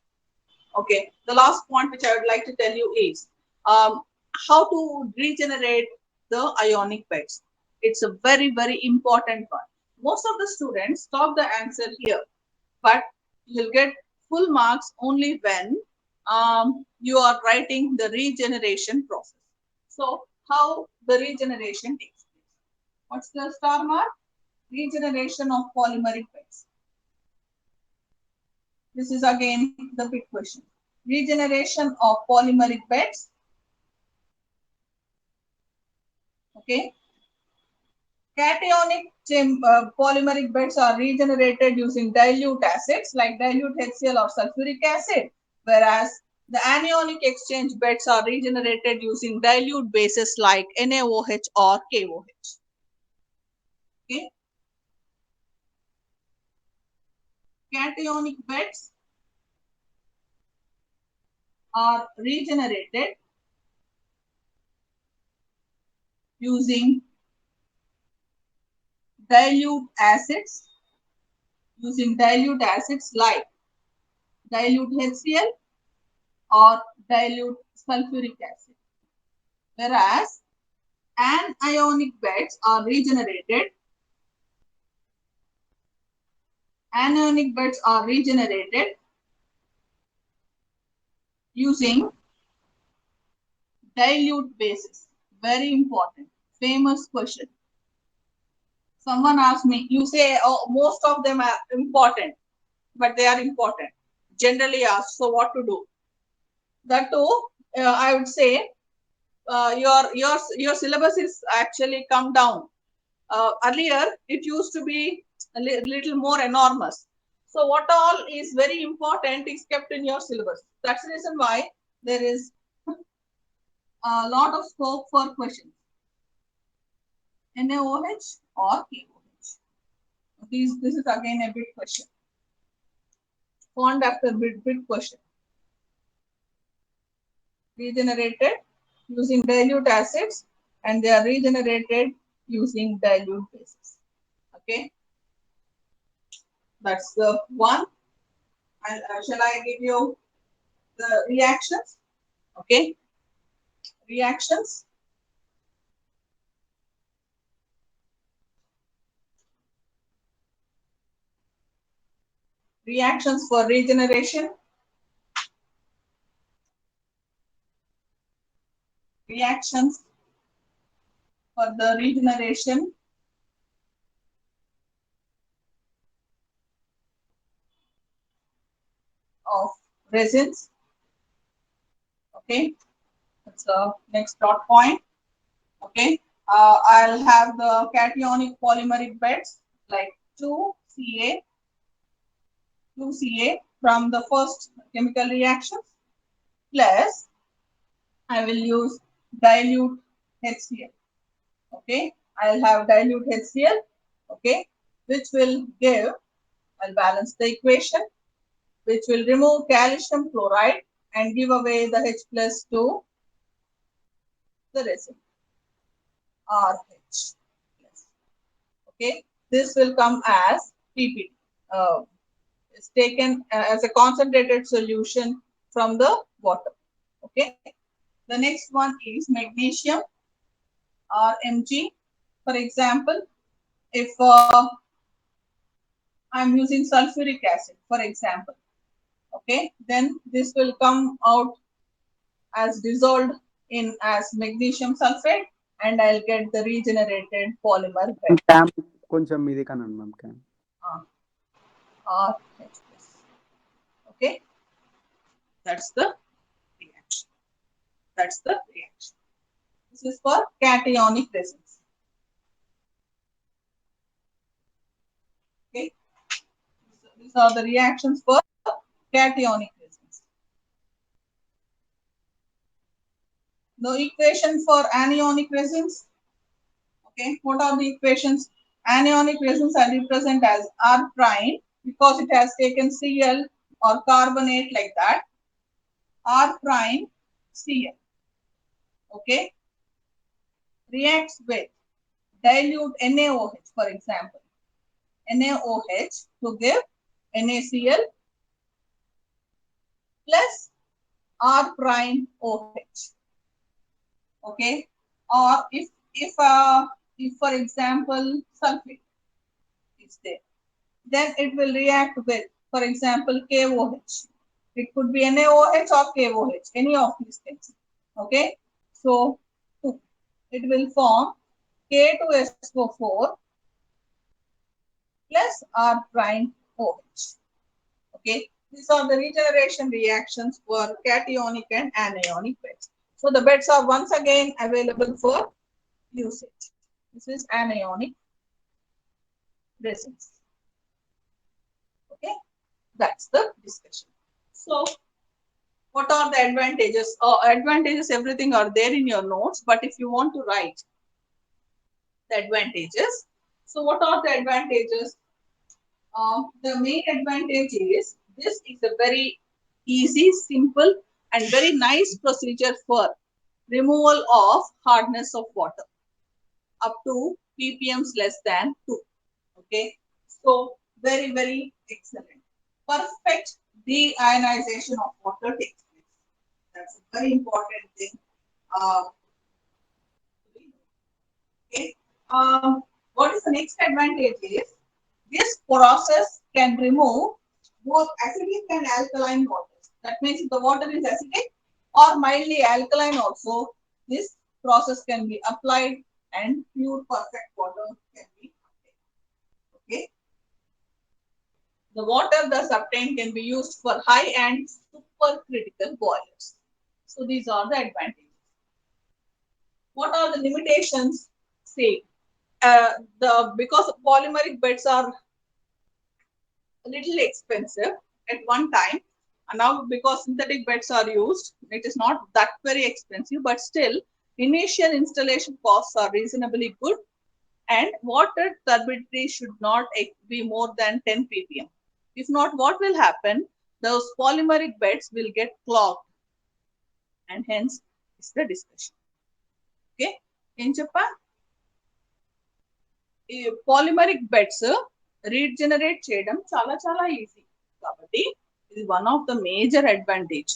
Okay, the last point which I would like to tell you is how to regenerate the ionic beds. It's a very, very important one. Most of the students stop the answer here, but you'll get full marks only when you are writing the regeneration process. So, how the regeneration takes place? What's the star mark? Regeneration of polymeric beds. This is again the big question. Regeneration of polymeric beds. Okay. Cationic polymeric beds are regenerated using dilute acids like dilute HCl or sulfuric acid, whereas the anionic exchange beds are regenerated using dilute bases like NaOH or KOH. Okay. Cationic beds are regenerated using dilute acids like dilute HCl or dilute sulfuric acid, whereas anionic beds are regenerated using dilute bases. Very important, famous question. Someone asked me, you say, oh, most of them are important, but they are important. Generally asked, so what to do? That too, I would say your syllabus is actually come down. Earlier, it used to be a little more enormous. So what all is very important is kept in your syllabus. That's the reason why there is a lot of scope for questions. NaOH or KOH. This is again a big question. Pond after big question. Regenerated using dilute acids, and they are regenerated using dilute bases. Okay, that's the one. And shall I give you the reactions? Okay, reactions. Reactions for regeneration. Reactions for the regeneration of resins. Okay, that's the next dot point. Okay, I'll have the cationic polymeric beds like 2Ca from the first chemical reactions, plus I will use dilute HCl. Okay, I'll have dilute HCl. Okay, which will give, I'll balance the equation, which will remove calcium chloride and give away the H plus to the resin, RH. Okay, this will come as PPT. It's taken as a concentrated solution from the water. Okay, the next one is magnesium or Mg. For example, if I'm using sulfuric acid, for example, okay, then this will come out as dissolved in as magnesium sulfate, and I'll get the regenerated polymer bed. కొంచెం మీది కానండి ma'am can RHS. Okay, that's the reaction. This is for cationic resins. Okay, so these are the reactions for cationic resins. The equation for anionic resins. Okay, what are the equations? Anionic resins are represented as R prime because it has taken Cl or carbonate like that. R prime Cl. Okay, reacts with dilute NaOH, for example. NaOH to give NaCl plus R prime OH. Okay, or if for example sulfate is there, then it will react with, for example, KOH. It could be NaOH or KOH, any of these things. Okay, so it will form K2SO4 plus R prime OH. Okay, these are the regeneration reactions for cationic and anionic beds. So the beds are once again available for usage. This is anionic resins. Okay, that's the discussion. So what are the advantages? Advantages, everything are there in your notes, but if you want to write the advantages, so what are the advantages? The main advantage is this is a very easy, simple, and very nice procedure for removal of hardness of water up to ppms less than 2. Okay, so very, very excellent. Perfect deionization of water takes place. That's a very important thing. Okay. What is the next advantage is this process can remove both acidic and alkaline waters. That means if the water is acidic or mildly alkaline also, this process can be applied and pure perfect water can be obtained. Okay. The water thus obtained can be used for high and supercritical boilers. So these are the advantages. What are the limitations? Say, because polymeric beds are a little expensive at one time, and now because synthetic beds are used, it is not that very expensive, but still initial installation costs are reasonably good, and water turbidity should not be more than 10 ppm. If not, what will happen? Those polymeric beds will get clogged, and hence is the discussion. Okay, in Japan, polymeric beds regenerate చేయడం చాలా చాలా easy కాబట్టి ఇది one of the major advantage.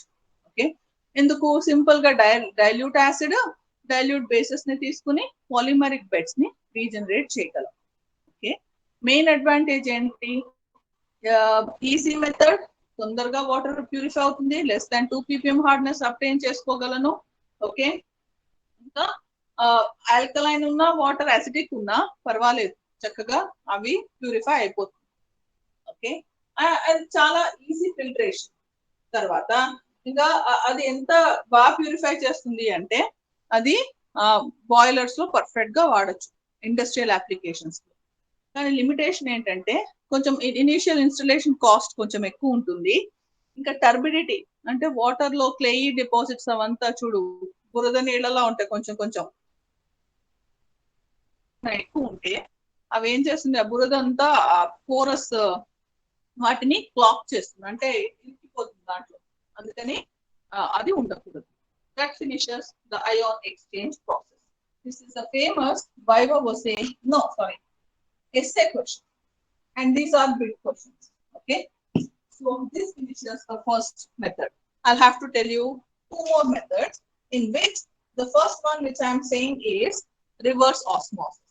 Okay, ఎందుకు simple గా dilute acid dilute bases ని తీసుకుని polymeric beds ని రీజనరేట్ చేయగలం. ఓకే, మెయిన్ అడ్వాంటేజ్ ఏంటి? ఈజీ మెథడ్, తొందరగా వాటర్ ప్యూరిఫై అవుతుంది, less than 2 ppm hardness obtain చేసుకోగలను. ఓకే, ఇంకా ఆల్కలైన్ ఉన్నా వాటర్ అసిడిక్ ఉన్నా పర్వాలేదు, చక్కగా అవి ప్యూరిఫై అయిపోతుంది. ఓకే, అది చాలా ఈజీ ఫిల్టరేషన్. తర్వాత ఇంకా అది ఎంత బాగా ప్యూరిఫై చేస్తుంది అంటే అది బాయిలర్స్ లో పర్ఫెక్ట్ గా వాడచ్చు ఇండస్ట్రియల్ అప్లికేషన్స్ లో. కానీ లిమిటేషన్ ఏంటంటే కొంచెం ఇనిషియల్ ఇన్స్టలేషన్ కాస్ట్ కొంచెం ఎక్కువ ఉంటుంది. ఇంకా టర్బిడిటీ అంటే వాటర్ లో క్లేయి డిపాజిట్స్ అవంతా చూడు బురద నీళ్ళలా ఉంటాయి, కొంచెం కొంచెం ఎక్కువ ఉంటే అవి ఏం చేస్తుంది, ఆ బురద అంతా పోరస్ వాటిని క్లాక్ చేస్తుంది, అంటే ఇరికిపోతుంది దాంట్లో. అందుకని అది ఉండకూడదు. That finishes the ion exchange process. This is a famous Viva was saying, no, sorry, essay question. And these are big questions. Okay, so this finishes the first method. I'll have to tell you 2 more methods, in which the first one which I'm saying is reverse osmosis.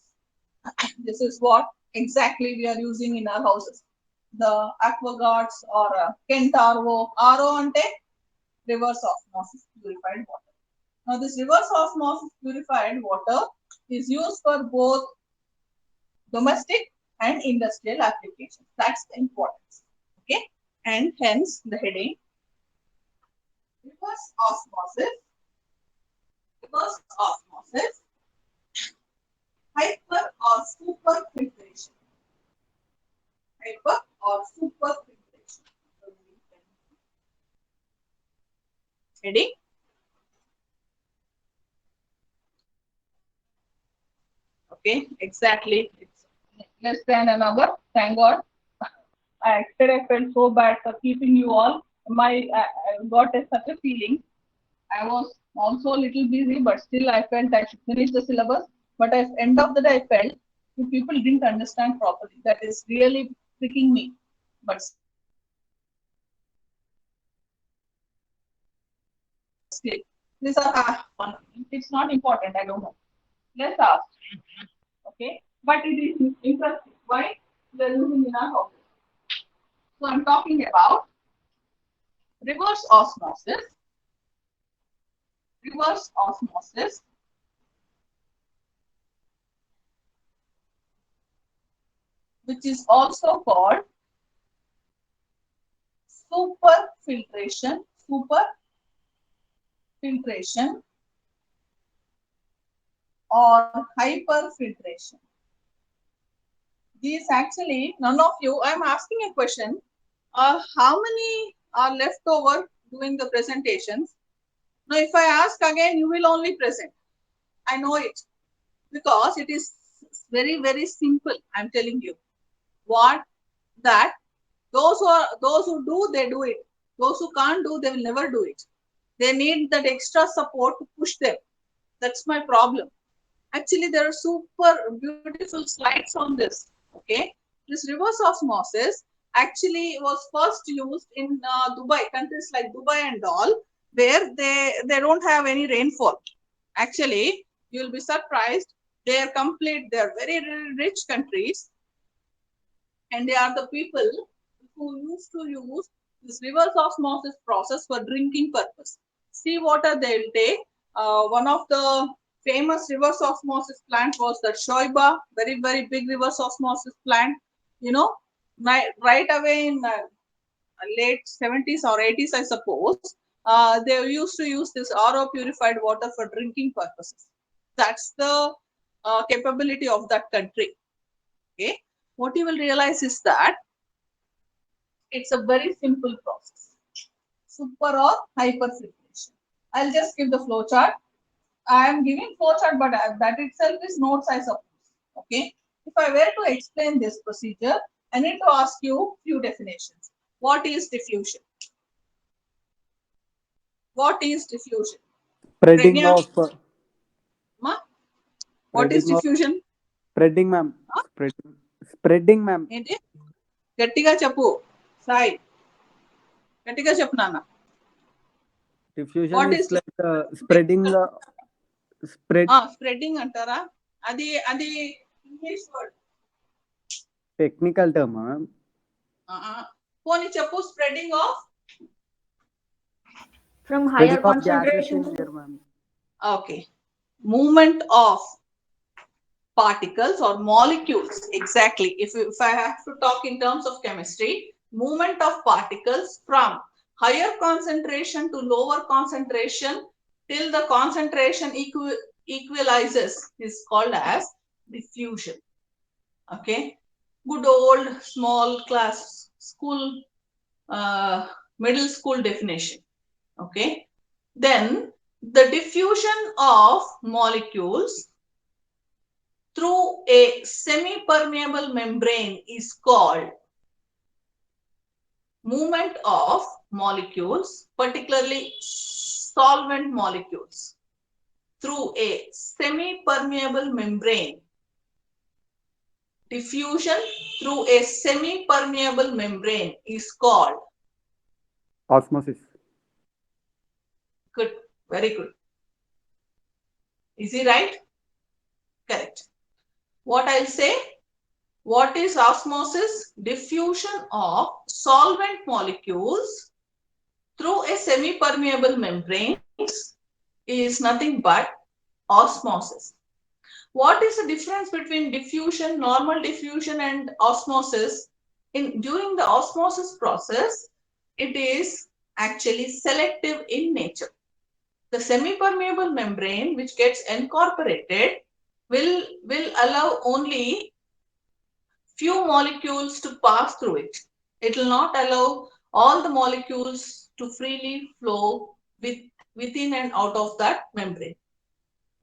This is what exactly we are using in our houses. The AquaGuards or Kent RO ante reverse osmosis purified water. Now this reverse osmosis purified water is used for both domestic and industrial applications. That's the importance. Okay, and hence the heading reverse osmosis, hyper or super filtration. Hyper or super filtration. Heading okay, exactly. It's less than an hour. Thank God. I felt so bad for keeping you all. I got such a feeling. I was also a little busy, but still I felt I should finish the syllabus. But at the end of the day, I felt You people didn't understand properly. That is really tricking me. But these are it's not important. I don't know. Let's ask. Okay, but it is interesting. Why? They're using in our houses. So I'm talking about reverse osmosis. Reverse osmosis which is also called superfiltration, superfiltration or hyperfiltration. These actually, none of you, I'm asking a question. How many are left over doing the presentations? Now, if I ask again, you will only present. I know it because it is very, very simple. I'm telling you what that those who do, they do it. Those who can't do, they will never do it. They need that extra support to push them. That's my problem. Actually, there are super beautiful slides on this. Okay, this reverse osmosis actually was first used in Dubai, countries like Dubai and all, where they don't have any rainfall. Actually, you'll be surprised. They are complete. They are very, very rich countries, and they are the people who used to use this reverse osmosis process for drinking purpose. Seawater they will take. One of the famous reverse osmosis plant was the Shoiba, very, very big reverse osmosis plant. You know, right away in late 70s or 80s, I suppose, they used to use this RO purified water for drinking purposes. That's the capability of that country. Okay, what you will realize is that it's a very simple process. Super or hyperfiltration. I'll just give the flow chart. I am giving flow chart, but that itself is notes, I suppose. Okay. If I were to explain this procedure, I need to ask you few definitions. What is diffusion? What is diffusion? Spreading Pragya, of ma? What is spreading of diffusion? spreading, ma'am. Spreading, ma'am. ఏంటి గట్టిగా చెప్పు సాయి గట్టిగా చెప్పు నాన్న Diffusion What is is like spreading the spread spreading అంటారా అది అది English word technical term, ma'am. పోనీ చెప్పు spreading of From higher Spreading of gases concentration in to air, ma'am. okay movement of particles or molecules. Exactly. If I have to talk in terms of chemistry, movement of particles from higher concentration to lower concentration till the concentration equalizes is called as diffusion. Okay, good old small class school middle school definition. Okay, then the diffusion of molecules through a semi-permeable membrane is called movement of molecules, particularly solvent molecules, through a semi-permeable membrane. Diffusion through a semi-permeable membrane is called Osmosis. good, very good. Is he right? Correct. What I'll say? What is osmosis? Diffusion of solvent molecules through a semi-permeable membrane is nothing but osmosis. What is the difference between diffusion, normal diffusion, and osmosis? During the osmosis process, it is actually selective in nature. The semi-permeable membrane, which gets incorporated, will allow only few molecules to pass through it. It will not allow all the molecules to freely flow within and out of that membrane.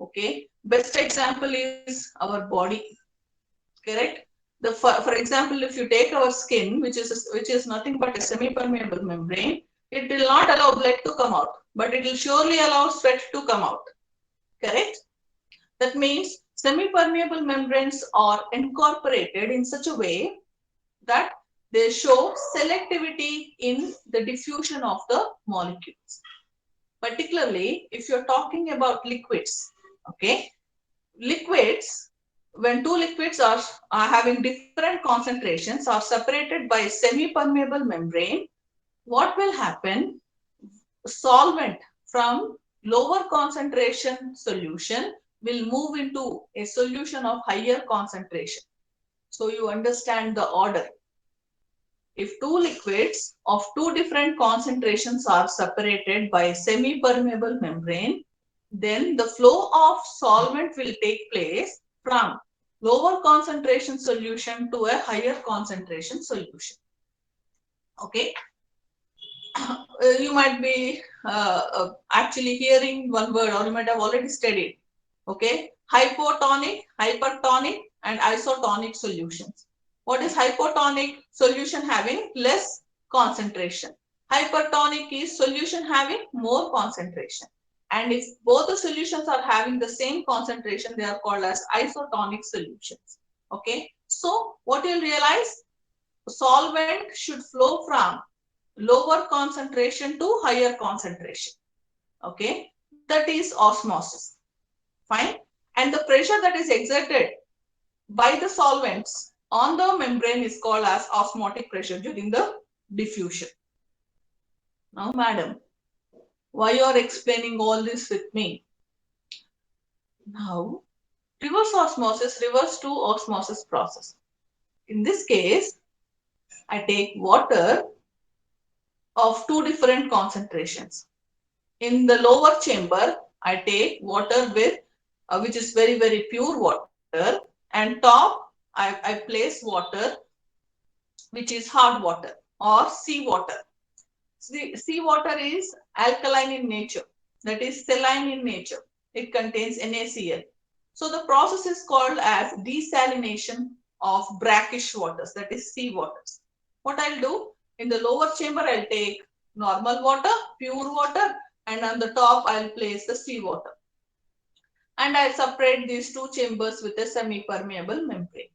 Okay, best example is our body. Correct. For example, if you take our skin, which is nothing but a semi-permeable membrane, it will not allow blood to come out, but it will surely allow sweat to come out. Correct. That means Semi-permeable membranes are incorporated in such a way that they show selectivity in the diffusion of the molecules. Particularly if you're talking about liquids, okay? Liquids, when two liquids are having different concentrations, are separated by a semi-permeable membrane, what will happen? Solvent from lower concentration solution will move into a solution of higher concentration. So you understand the order. If two liquids of two different concentrations are separated by a semi-permeable membrane, then the flow of solvent will take place from lower concentration solution to a higher concentration solution. Okay. You might be actually hearing one word, or you might have already studied. Okay. Hypotonic, hypertonic, and isotonic solutions. What is hypotonic? Solution having less concentration. Hypertonic is solution having more concentration. And if both the solutions are having the same concentration, they are called as isotonic solutions. Okay. So what you'll realize, solvent should flow from lower concentration to higher concentration. Okay. That is osmosis. Fine. And the pressure that is exerted by the solvents on the membrane is called as osmotic pressure during the diffusion. Now, madam, why you are explaining all this with me? Now, reverse osmosis refers to osmosis process. In this case, I take water of two different concentrations. In the lower chamber, I take water with which is very, very pure water, and top I place water which is hard water or sea water. Sea water is alkaline in nature, that is saline in nature. It contains NaCl. So the process is called as desalination of brackish waters, that is sea waters. What I'll do, in the lower chamber, I'll take normal water, pure water, and on the top, I'll place the sea water. And I'll separate these two chambers with a semi-permeable membrane.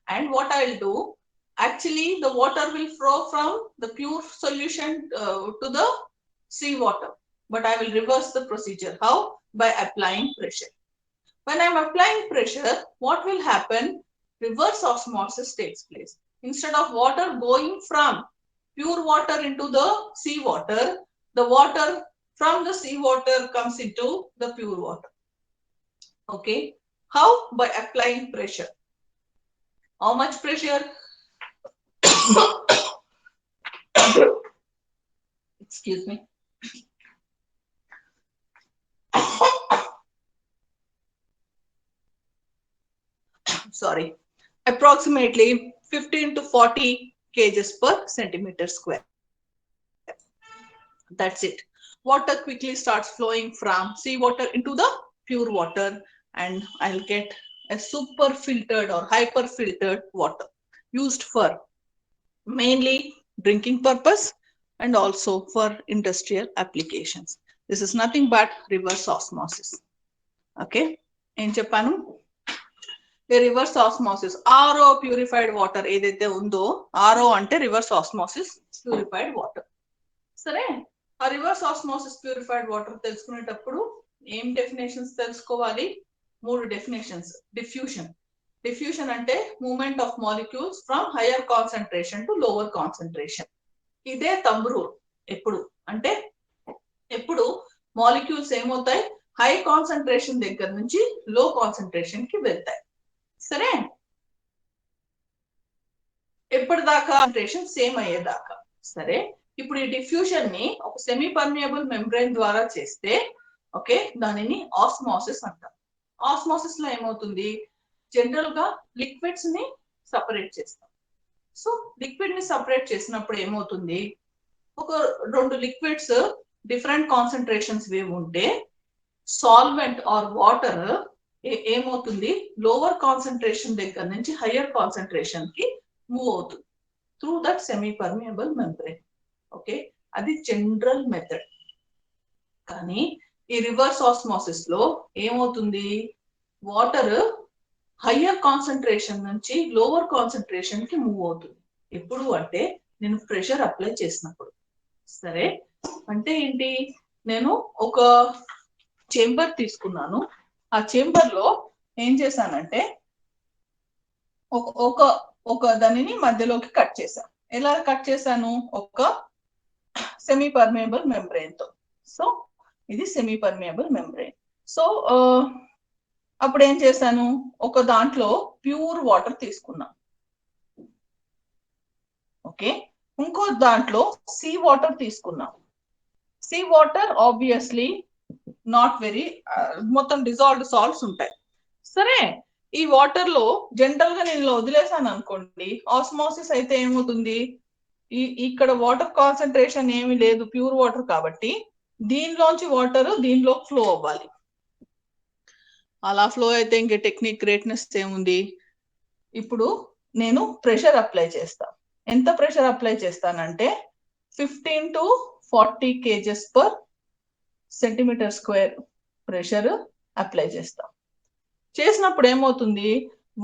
And what I'll do, actually the water will flow from the pure solution to the sea water. But I will reverse the procedure. How? By applying pressure. When I'm applying pressure, what will happen? Reverse osmosis takes place. Instead of water going from pure water into the sea water, the water from the sea water comes into the pure water. Okay. How? By applying pressure. How much pressure? Excuse me. Sorry. Approximately 15 to 40 kgs per centimeter square. That's it. Water quickly starts flowing from seawater into the pure water, and I'll get a super filtered or hyper filtered water used for mainly drinking purpose and also for industrial applications. This is nothing but reverse osmosis. Okay. In Japan, a reverse osmosis, RO purified water, ఏదైతే ఉందో RO అంటే reverse osmosis purified water. సరే, ఆ reverse osmosis purified water తెలుసుకునేటప్పుడు ఏం definitions తెలుసుకోవాలి? మూడు definitions. Diffusion అంటే movement of molecules from hire concentration to lower concentration. ఇదే థంబ్ రూల్. ఎప్పుడు మాలిక్యూల్స్ ఏమవుతాయి? హై కాన్సన్ట్రేషన్ దగ్గర నుంచి లో కాన్సన్ట్రేషన్ కి వెళ్తాయి. సరే, ఎప్పటిదాకా కాన్సన్ట్రేషన్ సేమ్ అయ్యేదాకా. సరే, ఇప్పుడు ఈ డిఫ్యూషన్ ని ఒక సెమీ పర్మియబుల్ మెంబ్రెయిన్ ద్వారా చేస్తే, ఓకే, దానిని ఆస్మోసిస్ అంటాం. ఆస్మోసిస్ లో ఏమవుతుంది? జనరల్ గా లిక్విడ్స్ ని సపరేట్ చేస్తాం. సో లిక్విడ్ ని సపరేట్ చేసినప్పుడు ఏమవుతుంది? ఒక రెండు లిక్విడ్స్ డిఫరెంట్ కాన్సన్ట్రేషన్స్ వేవ్ ఉంటే సాల్వెంట్ ఆర్ వాటర్ ఏమవుతుంది? లోవర్ కాన్సన్ట్రేషన్ దగ్గర నుంచి హయ్యర్ కాన్సన్ట్రేషన్ కి మూవ్ అవుతుంది through that semi permeable membrane. Okay, అది జనరల్ మెథడ్. కానీ ఈ రివర్స్ ఆస్మోసిస్ లో ఏమవుతుంది? వాటర్ హయ్యర్ కాన్సన్ట్రేషన్ నుంచి లోవర్ కాన్సన్ట్రేషన్ కి మూవ్ అవుతుంది. ఎప్పుడు అంటే నేను ప్రెషర్ అప్లై చేసినప్పుడు. సరే, అంటే ఏంటి, నేను ఒక చేంబర్ తీసుకున్నాను. ఆ చేంబర్ లో ఏం చేశానంటే ఒక ఒక దానిని మధ్యలోకి కట్ చేశాను. ఎలా కట్ చేశాను? ఒక సెమీ పర్మియబుల్ మెంబ్రెయిన్ తో. సో ఇది సెమీ పర్మియబుల్ మెంబ్రెయిన్. సో అప్పుడు ఏం చేశాను, ఒక దాంట్లో ప్యూర్ వాటర్ తీసుకున్నాను. ఓకే, ఇంకో దాంట్లో సీ వాటర్ తీసుకున్నాం. Sea water obviously not very, మొత్తం డిజాల్వ్డ్ సాల్ట్స్ ఉంటాయి. సరే, ఈ వాటర్ లో జనరల్ గా నేను వదిలేసాను అనుకోండి, ఆస్మోసిస్ అయితే ఏమవుతుంది, ఇక్కడ వాటర్ కాన్సన్ట్రేషన్ ఏమి లేదు, ప్యూర్ వాటర్ కాబట్టి దీనిలోంచి వాటర్ దీనిలో ఫ్లో అవ్వాలి. అలా ఫ్లో అయితే ఇంకే టెక్నిక్ గ్రేట్నెస్ ఏముంది. ఇప్పుడు నేను ప్రెషర్ అప్లై చేస్తాను. ఎంత ప్రెషర్ అప్లై చేస్తానంటే 15 to 40 kgs per centimetre square pressure apply చేస్తాం. చేసినప్పుడు ఏమవుతుంది,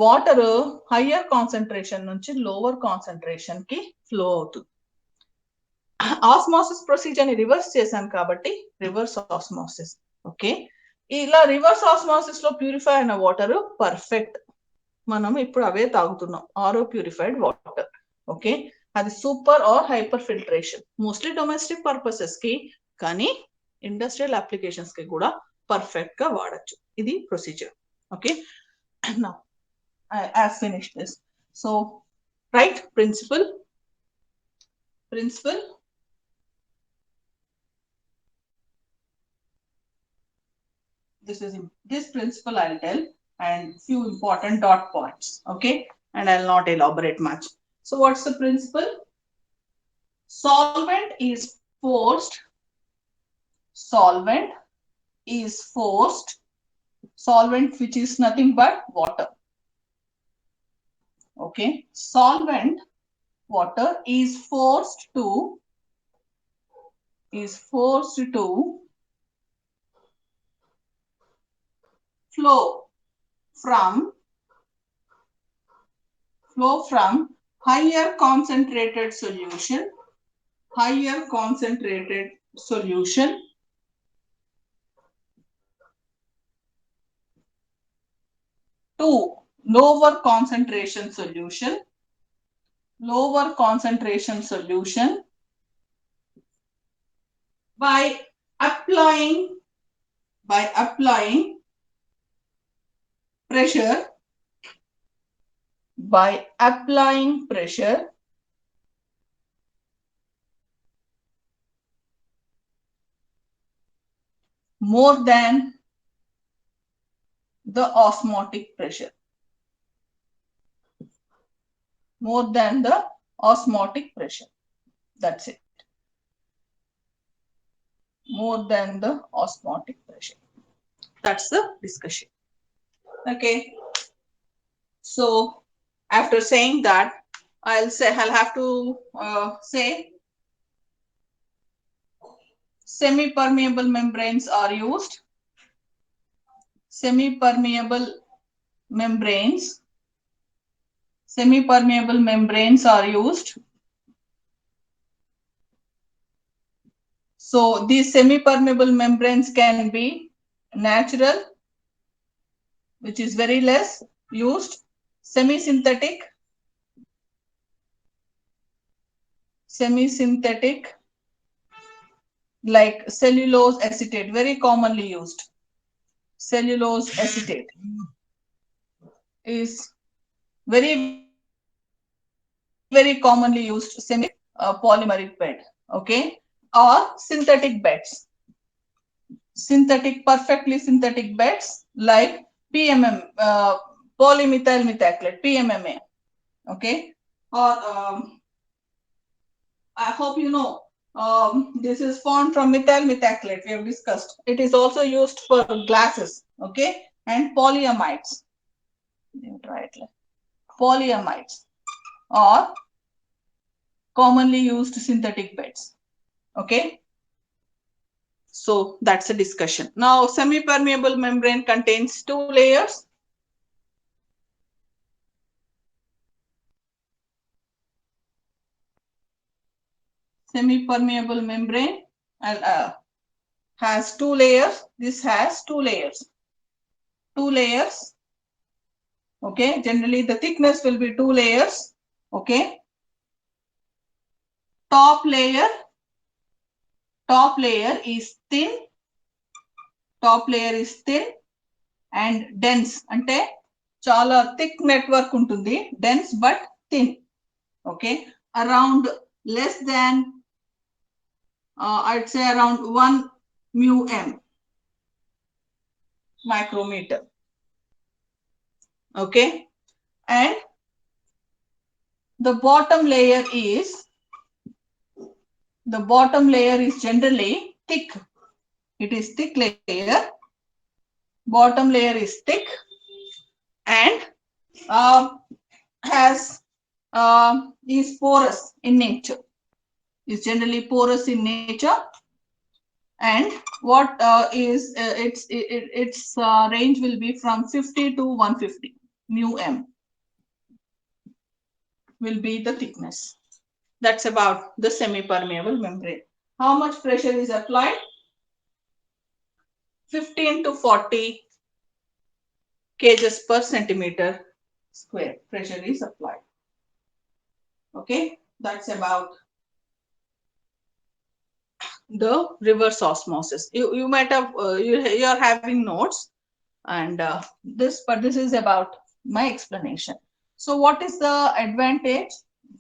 వాటర్ హయ్యర్ కాన్సన్ట్రేషన్ నుంచి లోవర్ కాన్సన్ట్రేషన్ కి ఫ్లో అవుతుంది. ఆస్మోసిస్ ప్రొసీజర్ ని రివర్స్ చేశాను కాబట్టి రివర్స్ ఆస్మోసిస్. ఓకే, ఇలా రివర్స్ ఆస్మోసిస్ లో ప్యూరిఫై అయిన వాటర్ పర్ఫెక్ట్, మనం ఇప్పుడు అవే తాగుతున్నాం, ఆరో ప్యూరిఫైడ్ వాటర్. ఓకే, అది super or hyper filtration, mostly domestic purposes కి, కానీ ఇండస్ట్రియల్ అప్లికేషన్స్ కి కూడా పర్ఫెక్ట్ గా వాడచ్చు. ఇది procedure. Okay, now I have finished this. So right, principle this principle I'll tell, and few important dot points. Okay, and I'll not elaborate much. So what's the principle? Solvent is forced, solvent which is nothing but water. Okay, solvent water is forced to flow from higher concentrated solution to lower concentration solution by applying pressure more than the osmotic pressure. That's it. More than the osmotic pressure. That's the discussion. Okay, so after saying that, I'll have to say semi-permeable membranes are used. Semi-permeable membranes are used. So these semi-permeable membranes can be natural, which is very less used, semi-synthetic like cellulose acetate, very commonly used. Cellulose acetate is very commonly used semi polymeric bed. Okay, or synthetic beds, perfectly synthetic beds like PMM, polymethyl methacrylate, PMMA. Okay, or I hope you know, this is formed from methyl methacrylate, we have discussed. It is also used for glasses. Okay, and polyamides or commonly used synthetic beds. Okay, so that's a discussion. Now semi-permeable membrane contains two layers. semi-permeable membrane has 2 layers. This has 2 layers. 2 layers. Okay, generally the thickness will be 2 layers. Okay, top layer is thin. Top layer is thin and dense. Ante chala thick network untundi. Dense but thin. Okay, around less than I'd say around 1 mu m micrometer. Okay, and the bottom layer is generally thick. It is thick layer. Bottom layer is thick and is porous in nature. Is generally porous in nature. And what is its range will be from 50 to 150 mu m will be the thickness. That's about the semi-permeable membrane. How much pressure is applied? 15 to 40 kgs per centimeter square pressure is applied. Okay, that's about the reverse osmosis. You might have you are having notes and this is about my explanation. So what is the advantage?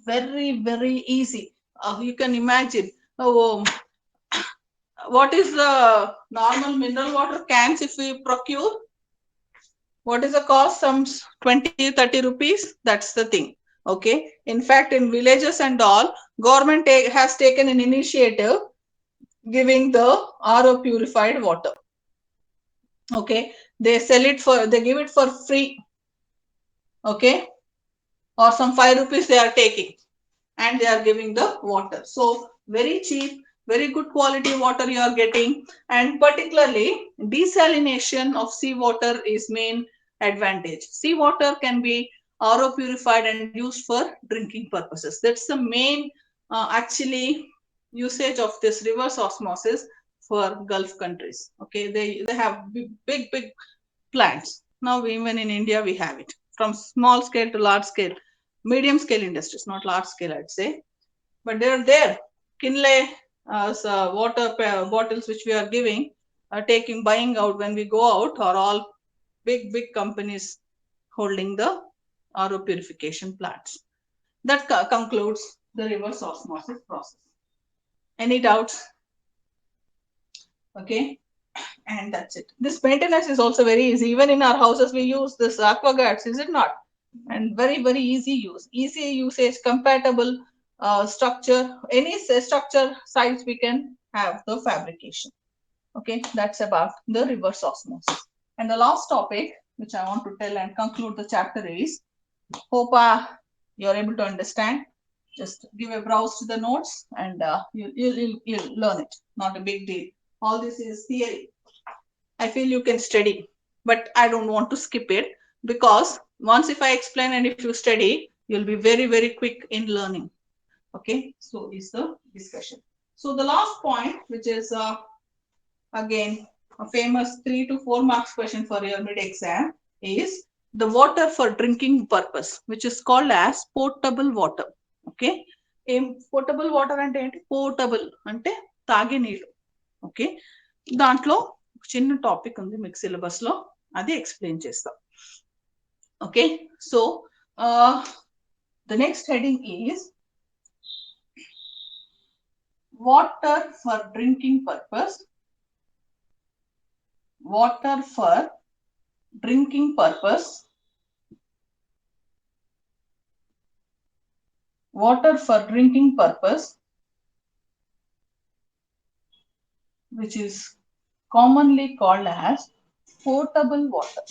Very easy. You can imagine what is the normal mineral water cans if we procure? What is the cost? Some 20-30 rupees. That's the thing. Okay, in fact in villages and all, government has taken an initiative giving the RO purified water. Okay, they give it for free. Okay, or some 5 rupees they are taking and they are giving the water. So very cheap, very good quality water you are getting. And particularly desalination of seawater is main advantage. Seawater can be RO purified and used for drinking purposes. That's the main actually usage of this reverse osmosis for Gulf countries. Okay, they have big plants. Now even in India we have it, from small scale to large scale, medium scale industries, not large scale I'd say, but they're there. Kinley water bottles which we are giving, buying out when we go out, are all big companies holding the RO purification plants. That concludes the reverse osmosis process. Any doubts? Okay, and that's it. This maintenance is also very easy. Even in our houses we use this AquaGuards, is it not? And very easy use, easy usage, compatible structure. Any structure size we can have the fabrication. Okay, that's about the reverse osmosis. And the last topic which I want to tell and conclude the chapter is, hope you're able to understand. Just give a browse to the notes and you'll learn it. Not a big deal. All this is theory. I feel you can study, but I don't want to skip it, because once if I explain and if you study, you'll be very quick in learning. Okay, so is the discussion. So the last point, which is again a famous 3 to 4 marks question for your mid exam, is the water for drinking purpose, which is called as potable water. Okay, potable water ante enti? Potable ante తాగే నీళ్ళు. Okay, దాంట్లో చిన్న topic ఉంది మీకు syllabus లో, అది explain చేస్తాం. Okay, so the next heading is water for drinking purpose. Water for drinking purpose. Water for drinking purpose, which is commonly called as potable water.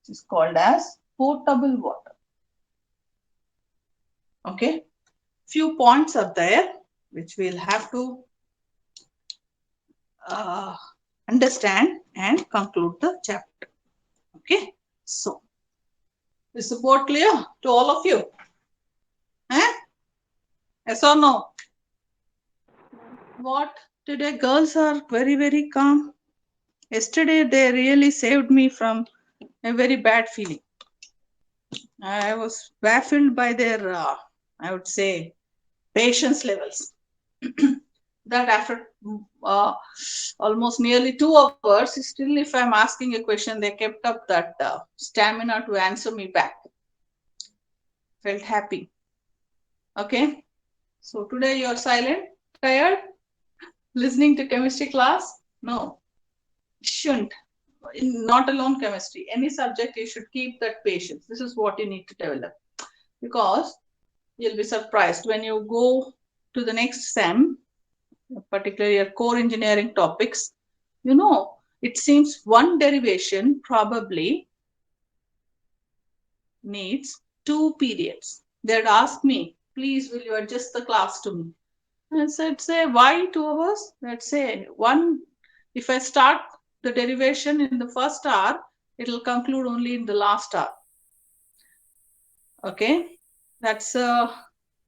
It is called as potable water. Okay, few points are there which we'll have to understand and conclude the chapter. Okay, so is the board clear to all of you? Yes or no? What? Today girls are very, very calm. Yesterday they really saved me from a very bad feeling. I was baffled by their, I would say, patience levels. That after almost nearly 2 hours, still if I'm asking a question, they kept up that stamina to answer me back. Felt happy. Okay. So today you're silent, tired, listening to chemistry class? No, shouldn't. Not alone chemistry. Any subject, you should keep that patience. This is what you need to develop. Because you'll be surprised when you go to the next SEM, particularly your core engineering topics, it seems one derivation probably needs 2 periods. They'd ask me, please, will you adjust the class to me? And I said, say, why 2 hours? Let's say if I start the derivation in the first hour, it'll conclude only in the last hour. Okay, that's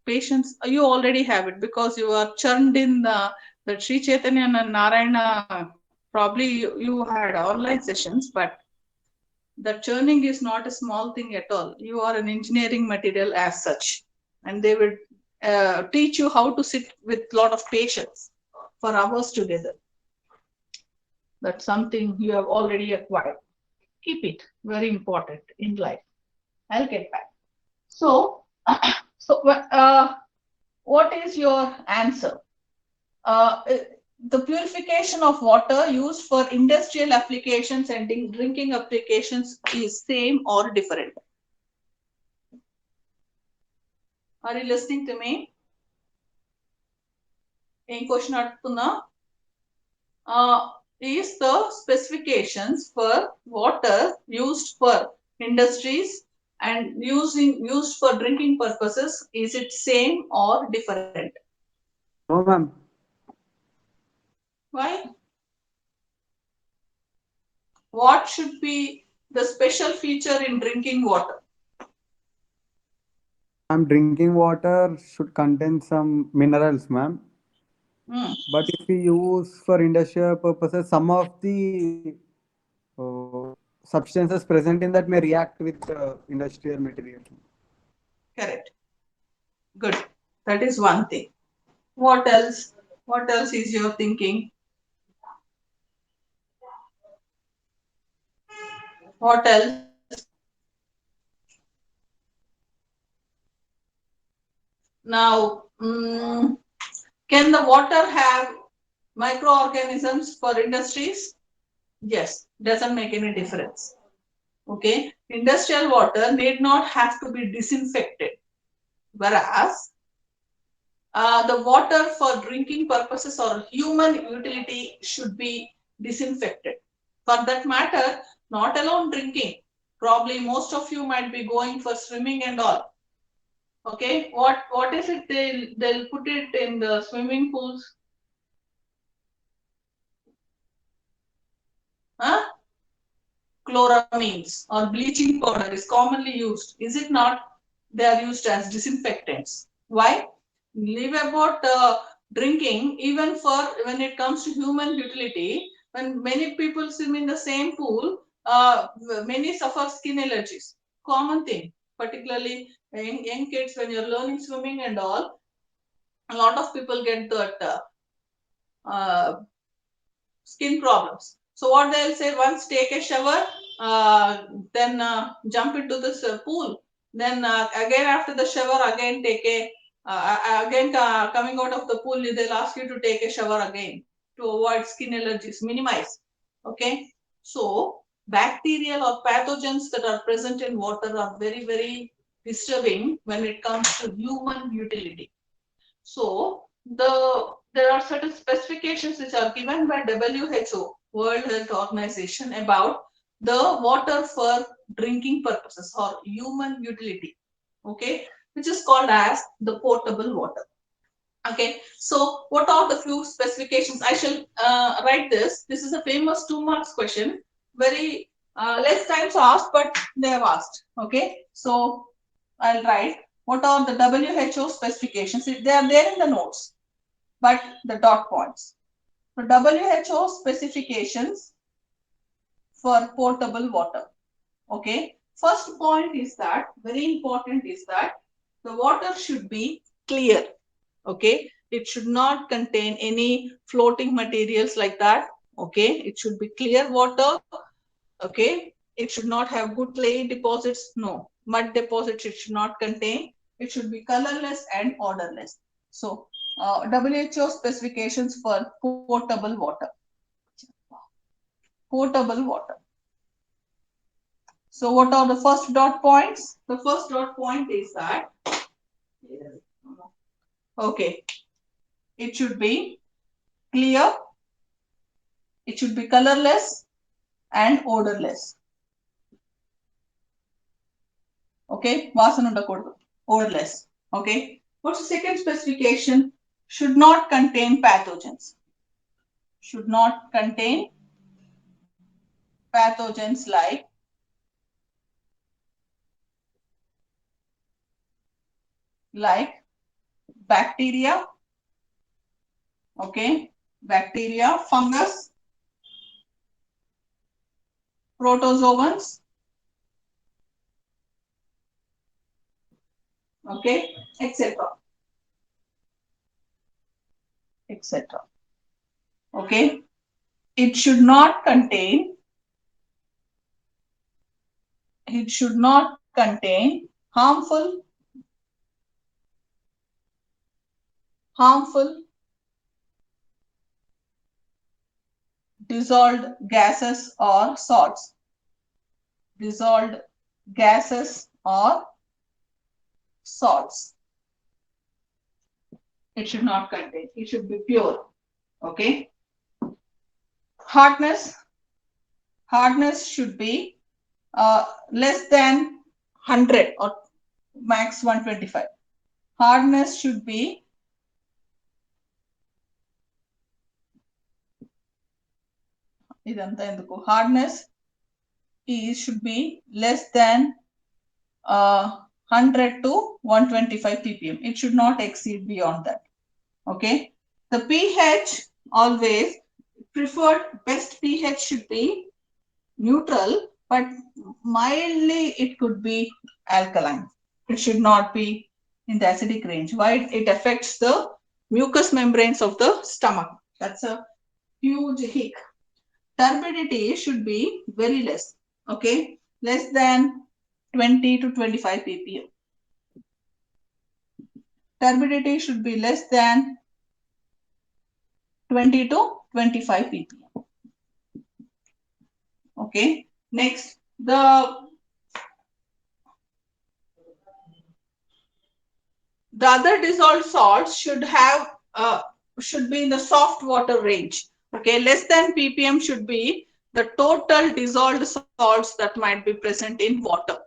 patience. You already have it because you are churned in the Sri Chaitanya and Narayana. Probably you had online sessions, but the churning is not a small thing at all. You are an engineering material as such, and they will teach you how to sit with a lot of patience for hours together. That's something you have already acquired. Keep it, very important in life. I'll get back. So, what is your answer? The purification of water used for industrial applications and drinking applications is same or different? Are you listening to me? Any question is the specifications for water used for industries and used for drinking purposes, is it same or different? No, ma'am. Why? What should be the special feature in drinking water? Drinking water should contain some minerals, ma'am. But if we use for industrial purposes, some of the substances present in that may react with industrial material. Correct. Good. That is one thing. What else? What else is your thinking? What else? Now, can the water have microorganisms for industries? Yes, doesn't make any difference. Okay, industrial water need not have to be disinfected, whereas the water for drinking purposes or human utility should be disinfected. For that matter, not alone drinking. Probably most of you might be going for swimming and all. Okay, what is it they'll put it in the swimming pools? Huh? Chloramines or bleaching powder is commonly used. Is it not? They are used as disinfectants. Why? Leave about drinking, even for when it comes to human utility, when many people swim in the same pool, many suffer skin allergies. Common thing, particularly young kids when you're learning swimming and all, a lot of people get that skin problems. So what they'll say, once take a shower, then jump into this pool. Then again after the shower, again take a coming out of the pool, they'll ask you to take a shower again to avoid skin allergies, minimize. Okay, so bacterial or pathogens that are present in water are very, very disturbing when it comes to human utility. So there are certain specifications which are given by WHO, World Health Organization, about the water for drinking purposes or human utility. Okay, which is called as the potable water. Okay, so what are the few specifications? I shall write this. This is a famous 2 marks question. Very less times asked, but they have asked. Okay, so I'll write What are the WHO specifications? They are there in the notes, but the dot points. The WHO specifications for potable water. Okay. First point is that, very important is that the water should be clear. Okay. It should not contain any floating materials like that. Okay. It should be clear water. Okay. It should not have good clay deposits. No. Mud deposits it should not contain. It should be colorless and odorless. So, WHO specifications for potable water. Potable water. So, what are the first dot points? The first dot point is that, okay, it should be clear, it should be colorless and odorless. Okay, odorless. Okay, what's the second specification? Should not contain pathogens. Should not contain pathogens like bacteria, okay, bacteria, fungus, protozoans, okay, etc. etc. Okay, it should not contain harmful dissolved gases or salts. Dissolved gases or salts. It should not contain. It should be pure. Okay. Hardness should be less than 100 or max 125. Hardness should be hardness should be less than 100 to 125 ppm. It should not exceed beyond that. Okay. The pH always preferred best pH should be neutral, but mildly it could be alkaline. It should not be in the acidic range. Why? It affects the mucous membranes of the stomach. That's a huge hick. Turbidity should be very less. Okay, less than 20 to 25 ppm. Turbidity should be less than 20 to 25 ppm. Okay, next, the other dissolved salts should be in the soft water range. Okay, less than ppm should be the total dissolved salts that might be present in water.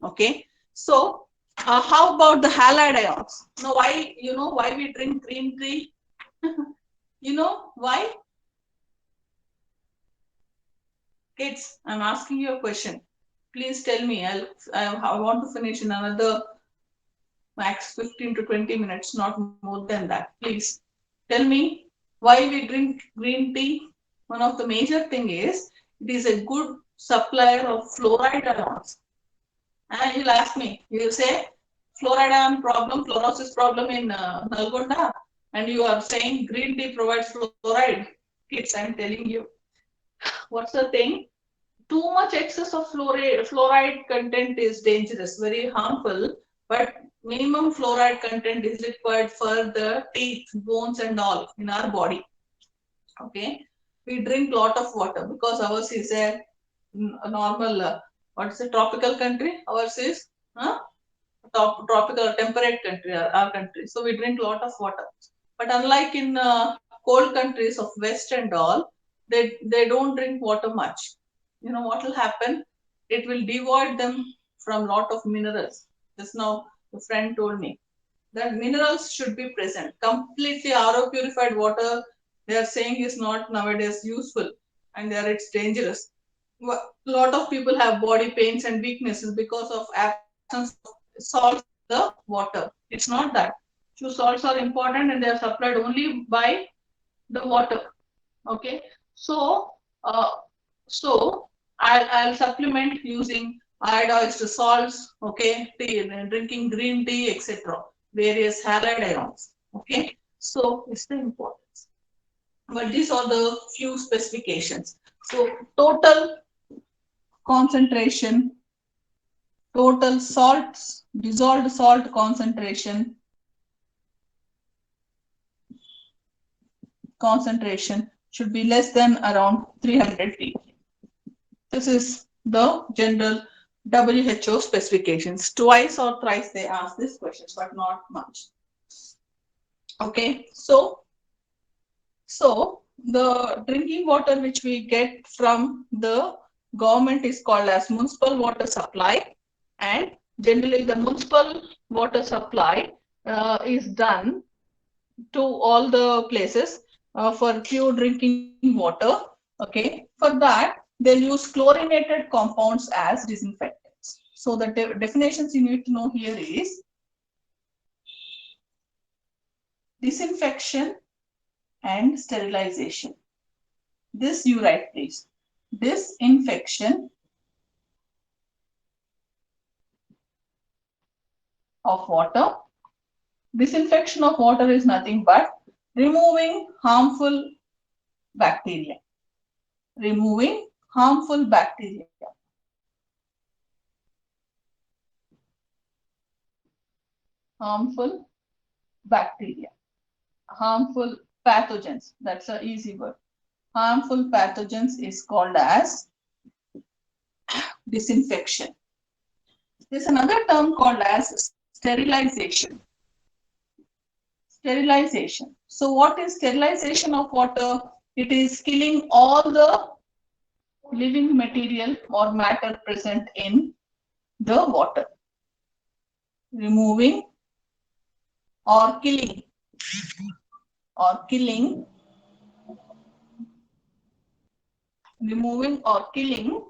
Okay, so how about the halide ions? Now, why we drink green tea? You know why? Kids, I'm asking you a question. Please tell me. I want to finish in another max 15 to 20 minutes, not more than that. Please tell me why we drink green tea. One of the major thing is it is a good supplier of fluoride ions. And you'll ask me, you'll say fluoride ion problem, fluorosis problem in Nalgonda, and you are saying green tea provides fluoride. Kids, I'm telling you. What's the thing? Too much excess of fluoride content is dangerous, very harmful, but minimum fluoride content is required for the teeth, bones and all in our body. Okay, we drink lot of water because ours is a normal, what's a tropical country? Ours is tropical temperate country, our country. So we drink lot of water. But unlike in cold countries of West and all, they don't drink water much. You know what will happen? It will devoid them from lot of minerals. Just now the friend told me that minerals should be present. Completely RO purified water, they are saying is not nowadays useful, and it's dangerous. A lot of people have body pains and weaknesses because of absence of salts the water. It's not that. Few salts are important and they are supplied only by the water. Okay, so I'll supplement using iodized salts. Okay, tea, drinking green tea, etc. Various halide ions. Okay, so it's the importance. But these are the few specifications. So total concentration, total salts, dissolved salt concentration should be less than around 300 ppm. This is the general WHO specifications. Twice or thrice they ask these questions, but not much. Okay, so the drinking water which we get from the government is called as municipal water supply, and generally the municipal water supply is done to all the places for pure drinking water. Okay, for that they'll use chlorinated compounds as disinfectants. So the definitions you need to know here is disinfection and sterilization. This you write, please. Disinfection of water. Disinfection of water is nothing but removing harmful bacteria. Removing harmful bacteria. Harmful bacteria. Harmful pathogens. That's an easy word. Harmful pathogens is called as disinfection. There's another term called as sterilization. Sterilization. So what is sterilization of water? It is killing all the living material or matter present in the water. Removing or killing removing or killing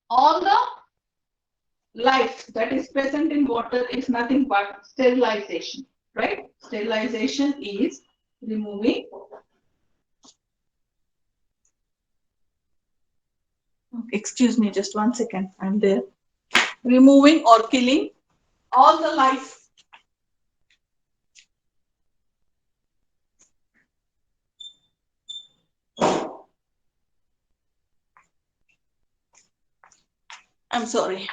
all the life that is present in water is nothing but sterilization, right? Sterilization is removing. Excuse me, just 1 second. I'm there. Removing or killing all the life I'm sorry.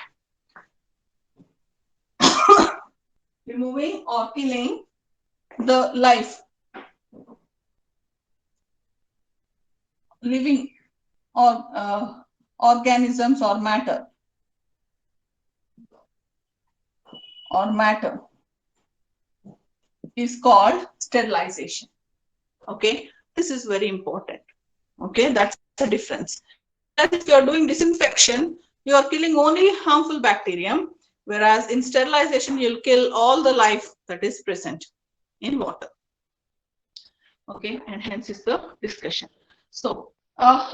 Removing or killing the life, living or organisms or matter is called sterilization. Okay, this is very important. Okay, that's the difference. As if you are doing disinfection, you are killing only harmful bacterium, whereas in sterilization you'll kill all the life that is present in water. Okay, and hence is the discussion. So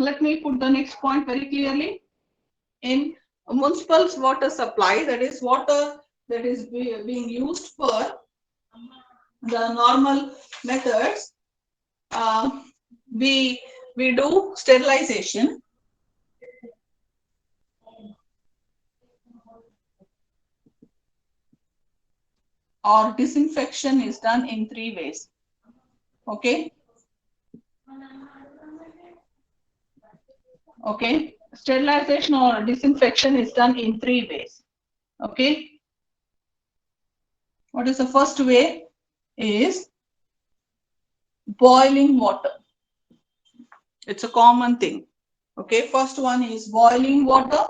let me put the next point very clearly. In municipal water supply, that is water that is being used for the normal methods, we do sterilization. Or disinfection is done in 3 ways. Okay. Okay. Sterilization or disinfection is done in 3 ways. Okay. What is the first way? Is boiling water. It's a common thing. Okay. First one is boiling water.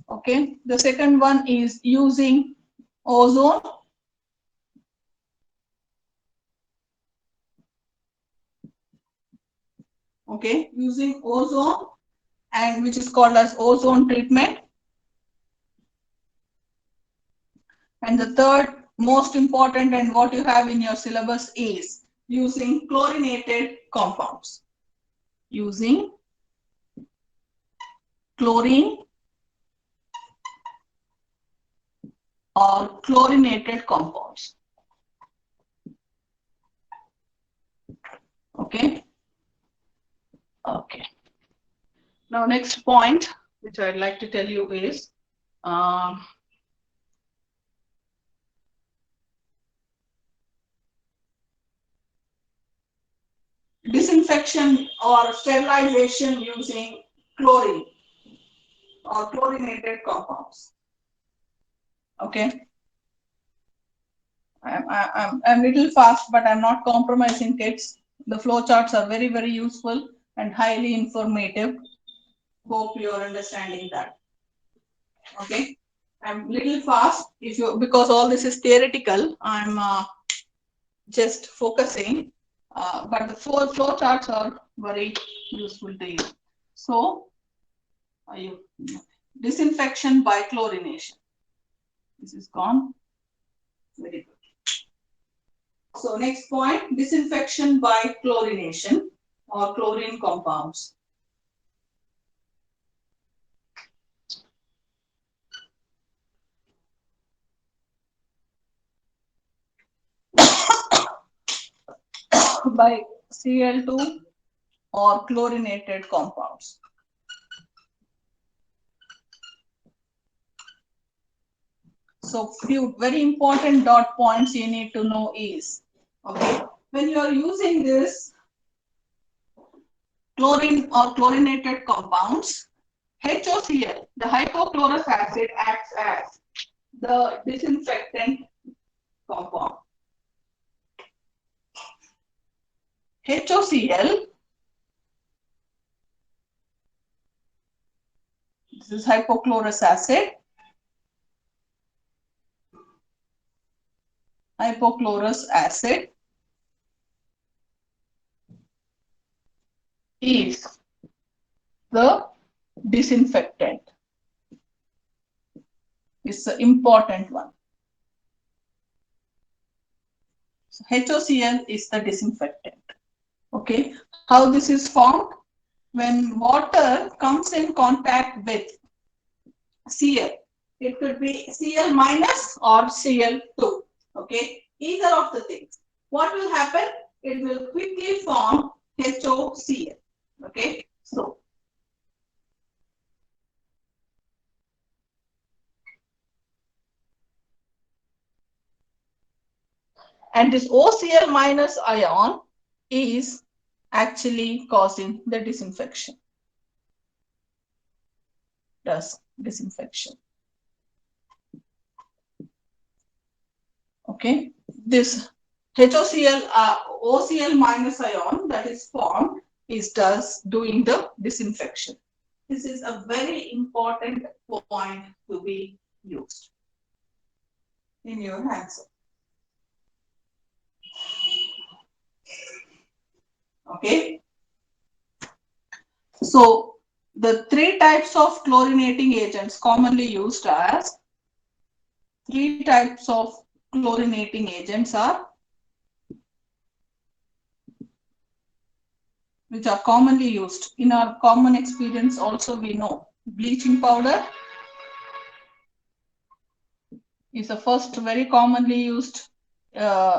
Okay. The second one is using ozone. Okay, using ozone, and which is called as ozone treatment. And the third most important and what you have in your syllabus is using chlorinated compounds. Using chlorine or chlorinated compounds. Okay. Okay. Now, next point which I'd like to tell you is disinfection or sterilization using chlorine or chlorinated compounds. Okay. I'm little fast, but I'm not compromising, kids. The flow charts are very, very useful and highly informative. Hope you're understanding that. Okay. I'm little fast because all this is theoretical. I'm just focusing, but the flow charts are very useful to you. So, disinfection by chlorination. This is gone. Very good. So next point, disinfection by chlorination or chlorine compounds. By Cl2 or chlorinated compounds. So few very important dot points you need to know is, okay, when you are using this chlorine or chlorinated compounds, HOCl, the hypochlorous acid, acts as the disinfectant compound. HOCl, this is hypochlorous acid. Hypochlorous acid is the disinfectant. It's the important one. So HOCl is the disinfectant. Okay, how this is formed? When water comes in contact with Cl, it could be Cl minus or Cl2. Okay, either of the things. What will happen? It will quickly form HOCl. Okay, so and this OCl minus ion is actually causing the disinfection. Does disinfection. Okay, this HOCl, OCl minus ion that is formed does doing the disinfection. This is a very important point to be used in your answer. Okay. So the three types of chlorinating agents commonly used as three types of chlorinating agents are which are commonly used in our common experience. Also, we know bleaching powder is the first very commonly used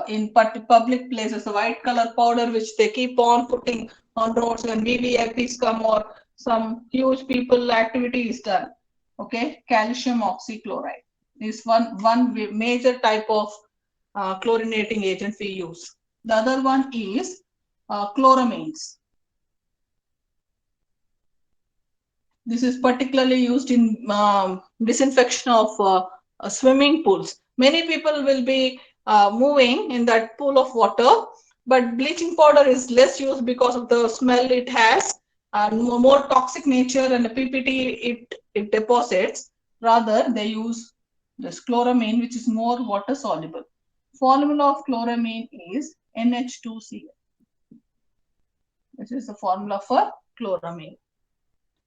in public places. A white color powder which they keep on putting on roads when VVIPs come or some huge people activity is done. Okay, calcium oxychloride is one major type of chlorinating agent we use. The other one is chloramines. This is particularly used in disinfection of swimming pools. Many people will be moving in that pool of water, but bleaching powder is less used because of the smell it has, more toxic nature, and the PPT it deposits. Rather, they use this chloramine, which is more water soluble. Formula of chloramine is NH2Cl. This is the formula for chloramine.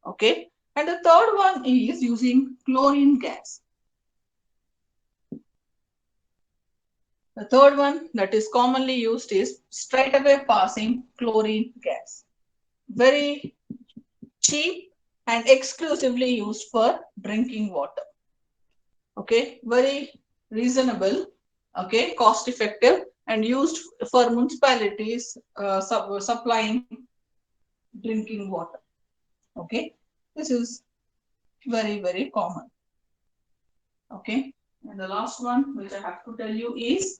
Okay, and the third one is using chlorine gas. The third one that is commonly used is straight away passing chlorine gas. Very cheap and exclusively used for drinking water. Okay, very reasonable, okay, cost effective, and used for municipalities supplying drinking water. Okay, this is very, very common. Okay, and the last one which I have to tell you is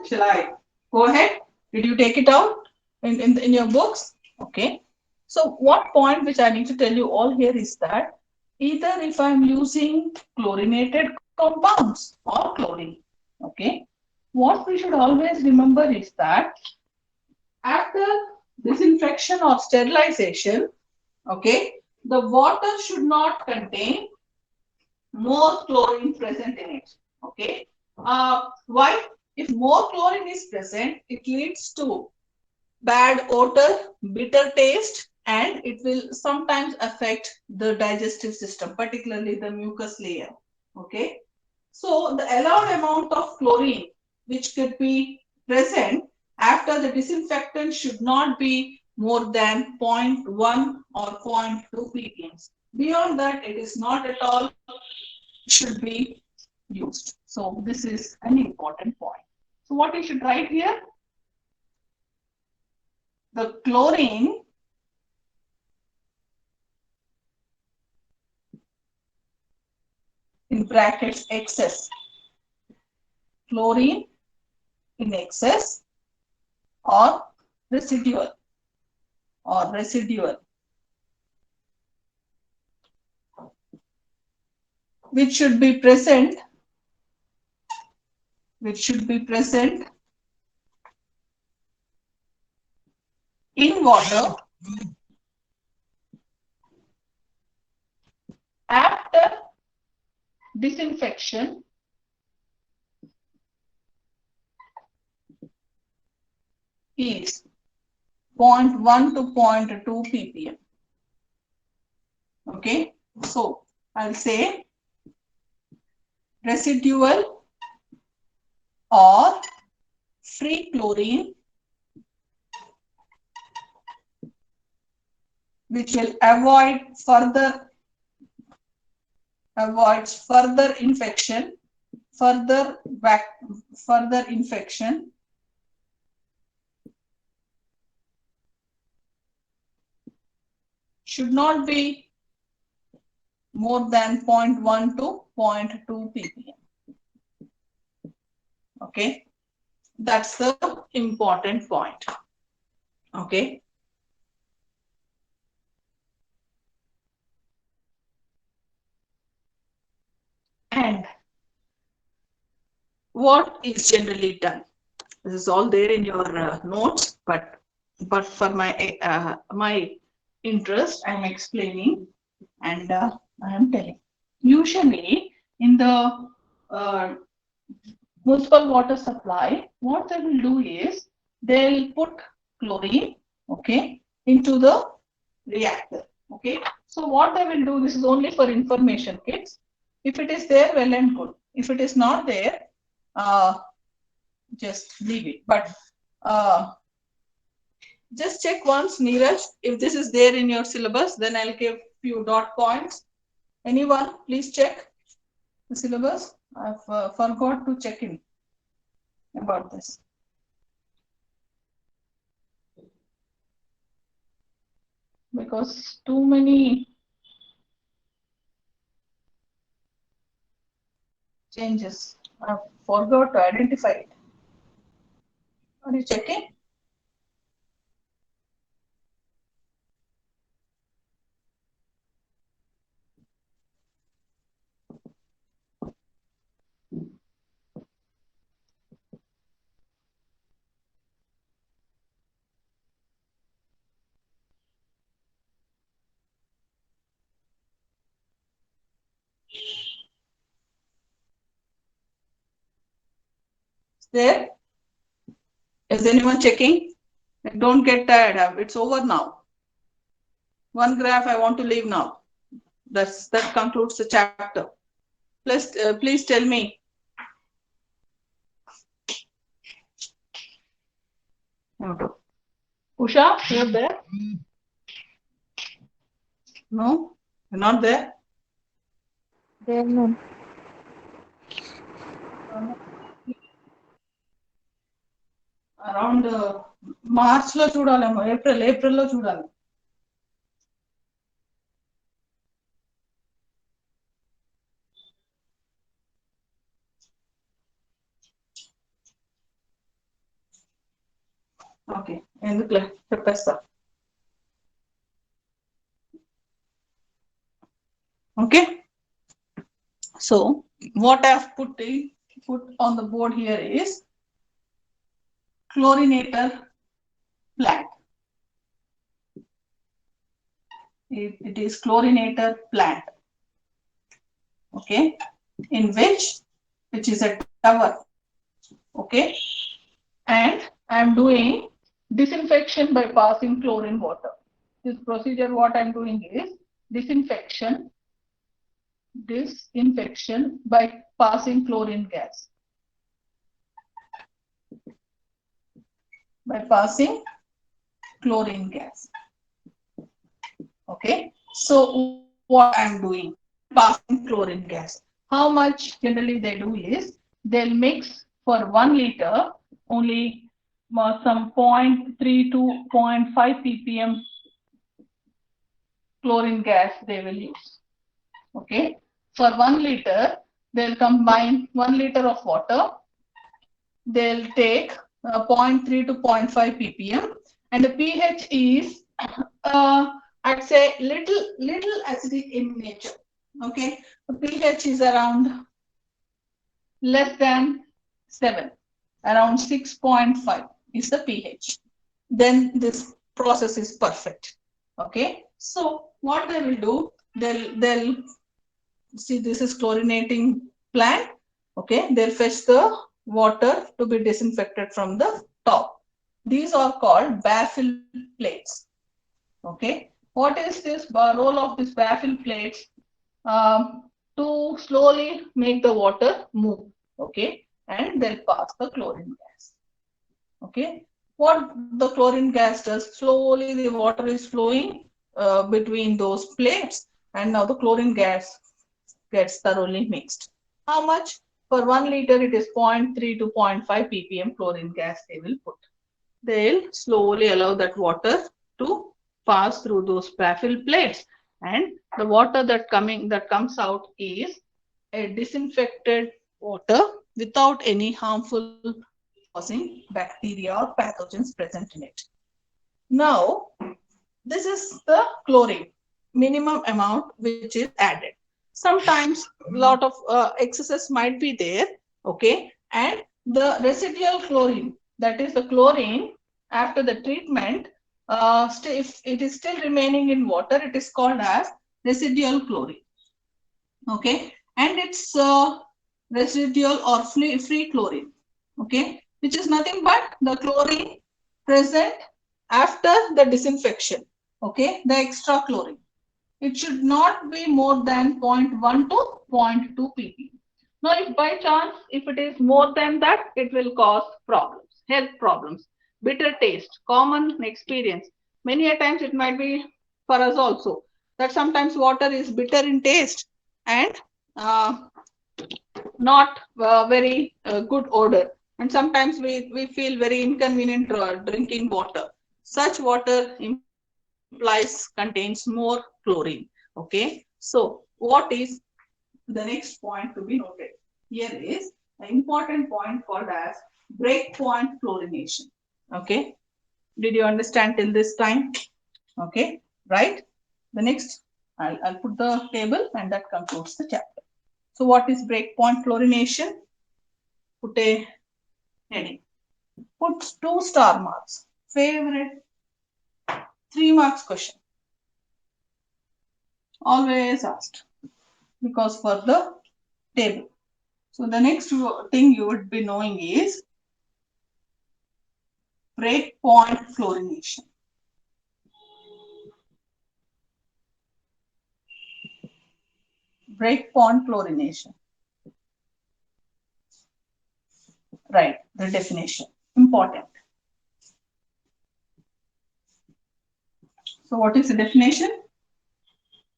shall I go ahead? Did you take it out in your books? Okay. So what point which I need to tell you all here is that either if I'm using chlorinated compounds or chlorine, okay, what we should always remember is that after disinfection or sterilization, okay, the water should not contain more chlorine present in it. Okay. Why? If more chlorine is present, it leads to bad odor, bitter taste, and it will sometimes affect the digestive system, particularly the mucus layer. Okay. So the allowed amount of chlorine which could be present after the disinfectant should not be more than 0.1 or 0.2 ppm. Beyond that, it is not at all should be used. So this is an important point. So what you should write here? The chlorine in brackets excess. Chlorine in excess or residual which should be present in water after disinfection is 0.1 to 0.2 ppm. Okay, so I'll say residual or free chlorine which will avoids further infection, further infection should not be more than 0.1 to 0.2 ppm. Okay, that's the important point. Okay. And what is generally done? This is all there in your notes, but for my my interest, I'm explaining and I am telling. Usually, in the municipal water supply, what they will do is they'll put chlorine, okay, into the reactor. Okay, so what they will do, this is only for information, kids. If it is there, well and good. If it is not there, just leave it. But just check once, Neeraj, if this is there in your syllabus, then I'll give few dot points. Anyone, please check the syllabus. I've forgot to check in about this. Because too many changes. I forgot to identify it. Are you checking? There? Is anyone checking? Don't get tired. It's over now. One graph I want to leave now. That concludes the chapter. Please tell me. Usha, you're there? No, you're not there. There, ma'am. Around March లో చూడాలేమో, April లో చూడాలి. Okay, ఎందుకులే చెప్పేస్తా. Okay, so what I've put on the board here is chlorinator plant. It is chlorinator plant. Okay, in which is a tower. Okay, and I'm doing disinfection by passing chlorine water. This procedure, what I'm doing is disinfection by passing chlorine gas. By passing chlorine gas. Okay, so what I'm doing, passing chlorine gas. How much generally they do is they'll mix for 1 liter only some 0.3 to 0.5 ppm chlorine gas they will use. Okay, for 1 liter they'll combine 1 liter of water, they'll take 0.3 to 0.5 ppm, and the pH is I'd say little acidic in nature. Okay, the pH is around less than 7, around 6.5 is the pH. Then this process is perfect. Okay, so what they will do, they'll see this is chlorinating plant. Okay, they'll fetch the water to be disinfected from the top. These are called baffle plates. Okay, what is this role of this baffle plates? To slowly make the water move. Okay, and they'll pass the chlorine gas. Okay, what the chlorine gas does, slowly the water is flowing between those plates, and now the chlorine gas gets thoroughly mixed. How much? For 1 liter it is 0.3 to 0.5 ppm chlorine gas they will put. They'll slowly allow that water to pass through those baffle plates, and the water that comes out is a disinfected water without any harmful causing bacteria or pathogens present in it. Now, this is the chlorine minimum amount which is added. Sometimes a lot of excesses might be there. Okay, and the residual chlorine, that is the chlorine after the treatment, if it is still remaining in water, it is called as residual chlorine. Okay, and it's residual or free chlorine. Okay, which is nothing but the chlorine present after the disinfection. Okay, the extra chlorine. It should not be more than 0.1 to 0.2 ppm. Now, if by chance, if it is more than that, it will cause problems, health problems. Bitter taste, common experience. Many a times it might be for us also, that sometimes water is bitter in taste and not very good odor. And sometimes we feel very inconvenient drinking water. Such water contains more chlorine. Okay, so what is the next point to be noted? Here is an important point called as breakpoint chlorination. Okay, did you understand till this time? Okay, right? The next, I'll put the table and that concludes the chapter. So what is breakpoint chlorination? Put a heading. Put 2 star marks. Favorite 3 marks question. Always asked, because for the table. So the next thing you would be knowing is breakpoint chlorination. Breakpoint chlorination. Right, the definition. Important. So what is the definition?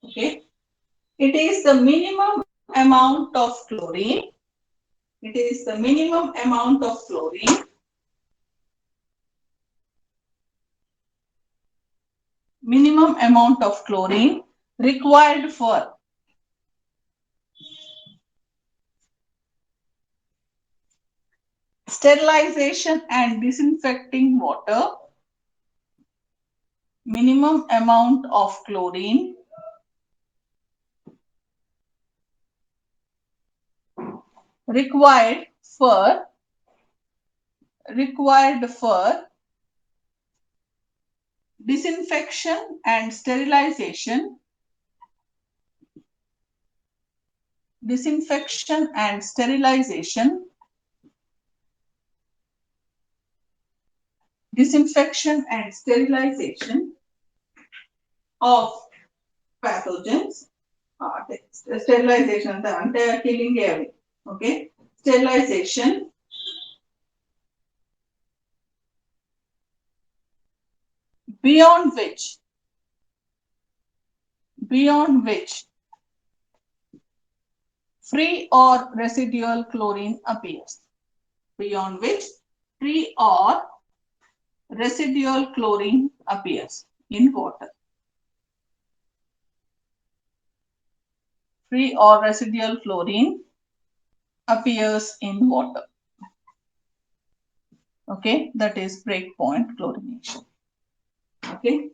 Okay. It is the minimum amount of chlorine. It is the minimum amount of chlorine. Minimum amount of chlorine required for sterilization and disinfecting water. Minimum amount of chlorine required for disinfection and sterilization. Disinfection and sterilization. Disinfection and sterilization of pathogens. Sterilization ante killing avi. Okay. Sterilization beyond which free or residual chlorine appears. Beyond which free or residual chlorine appears in water. Free or residual chlorine appears in water. Okay, that is breakpoint chlorination. Okay,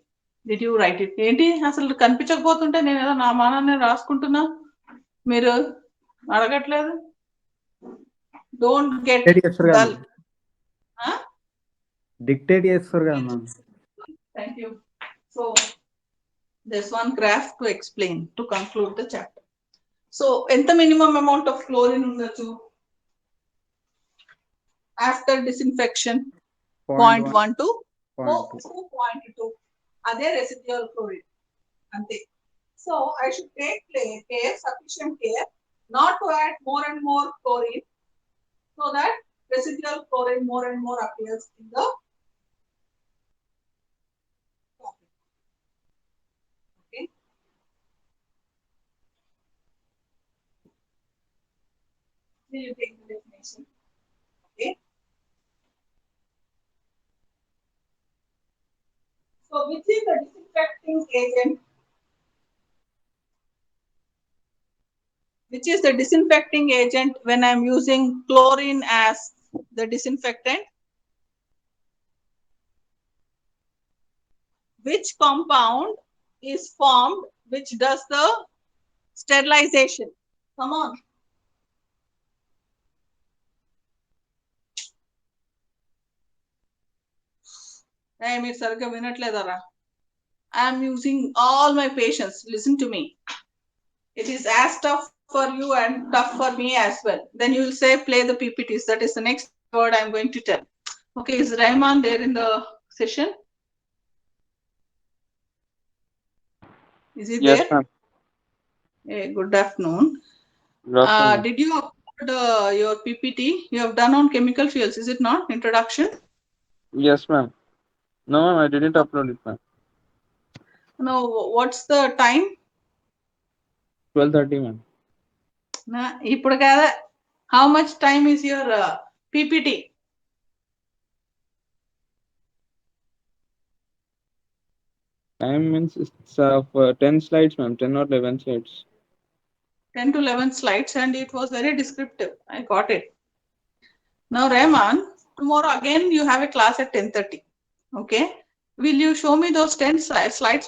did you write it? ఏంటి అసలు కనిపించకపోతుంటే నేను ఏదో నా మానాన్ని రాసుకుంటున్నా, మీరు అడగట్లేదు. Don't get dull. Dictate చేస్తారు కదా ma'am. Thank you. So there's one graph to explain to conclude the chapter. So ఎంత minimum amount of chlorine ఉండొచ్చు after disinfection? 0.1 to 2.2. అదే residual chlorine అంతే. So I should take sufficient care not to add more and more chlorine so that residual chlorine more and more appears in the topic. Okay. Will you take the definition? Okay. So which is the disinfecting agent? Which is the disinfecting agent when I'm using chlorine as the disinfectant? Which compound is formed which does the sterilization? Come on. Hey, మీరు సరిగ్గా వినట్లేదరా? I'm using all my patience. Listen to me. It is as tough for you and tough for me as well. Then you will say play the PPTs. That is the next word I'm going to tell. Okay, is Rahman there in the session? Is he Yes, there? ma'am. Hey, good afternoon. Good afternoon. Did you upload your PPT? You have done on chemical fuels, is it not? Introduction? Yes, ma'am. No, ma'am, I didn't upload it, ma'am. No, what's the time? 12:30, ma'am. ఇప్పుడు కదా. How much time is your PPT? Time means it's 10 slides, ma'am. 10 or 11 slides. 10 to 11 slides, and it was very descriptive. I got it. Now, Rahman, tomorrow again you have a class at 10:30. Okay. Will you show me those 10 slides?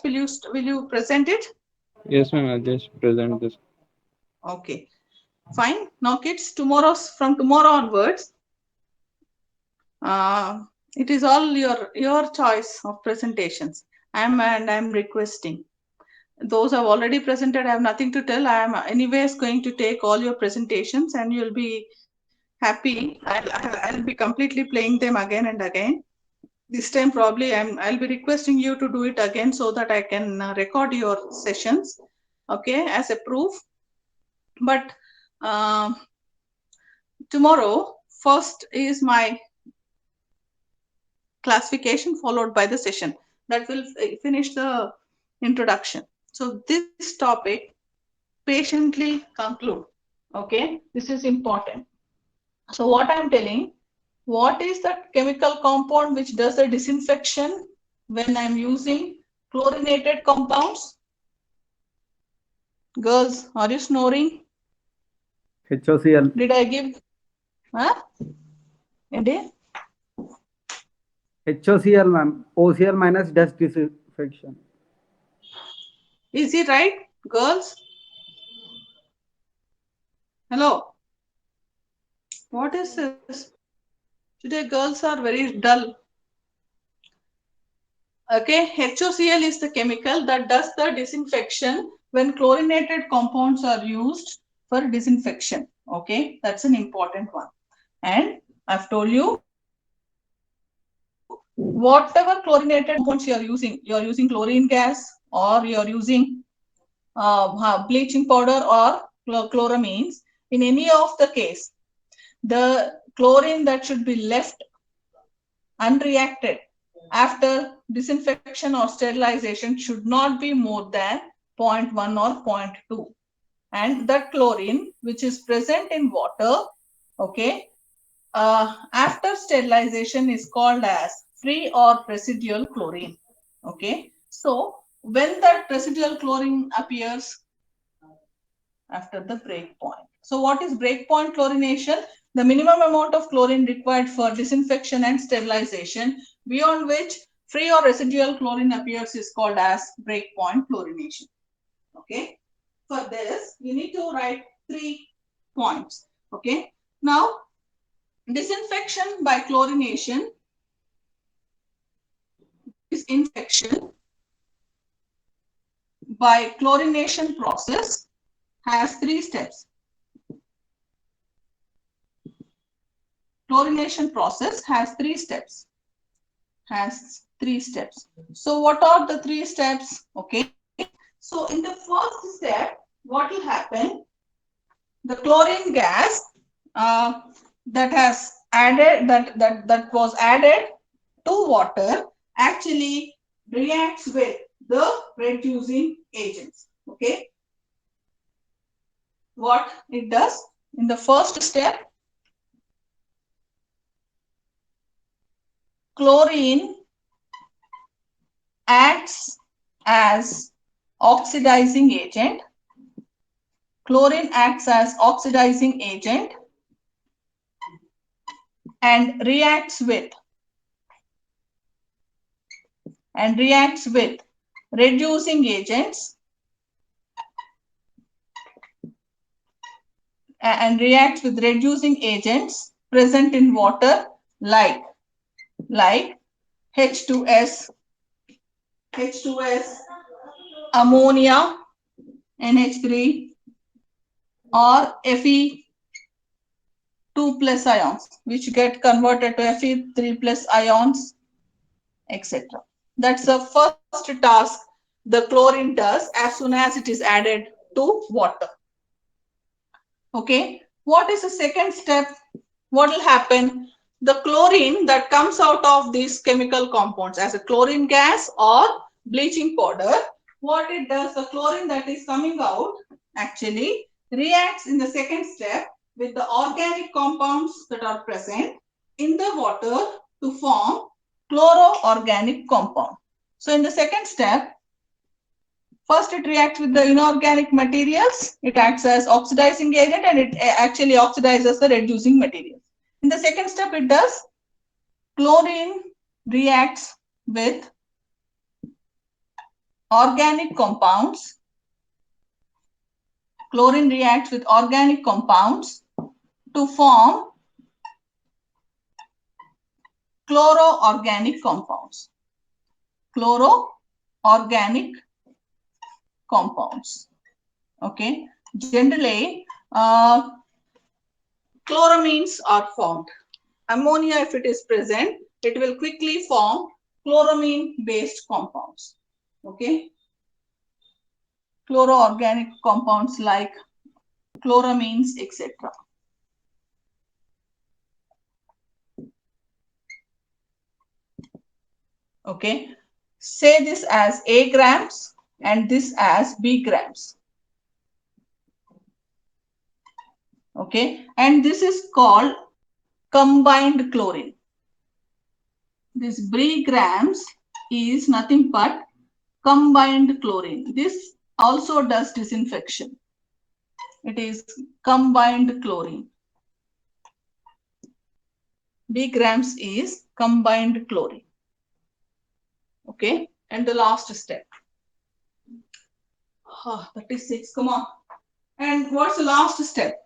Will you present it? Yes, ma'am. I'll just present this. Okay. Fine. Now, kids, from tomorrow onwards, it is all your choice of presentations. I'm requesting. Those I've already presented, I have nothing to tell. I am anyways going to take all your presentations and you'll be happy. I'll be completely playing them again and again. This time probably I'll be requesting you to do it again so that I can record your sessions, okay, as a proof. But tomorrow, first is my classification followed by the session. That will finish the introduction. So this topic, patiently conclude. Okay, this is important. So what I'm telling, what is the chemical compound which does the disinfection when I'm using chlorinated compounds? Girls, are you snoring? HOCl. Did I give? Huh? Indeed? HOCl, ma'am. OCl minus dust disinfection. Is it right, girls? Hello. What is this? Today girls are very dull. Okay, HOCl is the chemical that does the disinfection when chlorinated compounds are used for disinfection. Okay, that's an important one. And I've told you, whatever chlorinated compounds you're using chlorine gas or you're using bleaching powder or chloramines. In any of the case, the chlorine that should be left unreacted after disinfection or sterilization should not be more than 0.1 or 0.2. And that chlorine which is present in water, okay, after sterilization is called as free or residual chlorine. Okay, so when that residual chlorine appears after the break point. So what is breakpoint chlorination? The minimum amount of chlorine required for disinfection and sterilization, beyond which free or residual chlorine appears, is called as breakpoint chlorination. Okay. For this, you need to write 3 points. Okay. Now, disinfection by chlorination is infection by chlorination process has 3 steps. Chlorination process has 3 steps. So what are the 3 steps? Okay. So in the first step, what will happen? The chlorine gas that was added to water actually reacts with the reducing agents. Okay. What it does in the first step, chlorine acts as oxidizing agent. Chlorine acts as oxidizing agent and reacts with reducing agents present in water like H2S, ammonia, NH3, or Fe2 plus ions, which get converted to Fe3 plus ions, etc. That's the first task the chlorine does as soon as it is added to water. Okay. What is the second step? What will happen? The chlorine that comes out of these chemical compounds as a chlorine gas or bleaching powder, what it does, the chlorine that is coming out actually reacts in the second step with the organic compounds that are present in the water to form chloroorganic compound. So in the second step, first it reacts with the inorganic materials, it acts as oxidizing agent and it actually oxidizes the reducing materials. In the second step, it does chlorine reacts with organic compounds. Chlorine reacts with organic compounds to form chloroorganic compounds. Chloroorganic compounds. Okay. Generally, chloramines are formed. Ammonia, if it is present, it will quickly form chloramine-based compounds. Okay. Chloroorganic compounds like chloramines, etc. Okay. Say this as A grams and this as B grams. Okay, and this is called combined chlorine. This B grams is nothing but combined chlorine. This also does disinfection. It is combined chlorine. B grams is combined chlorine. Okay, and the last step. 36, come on. And what's the last step?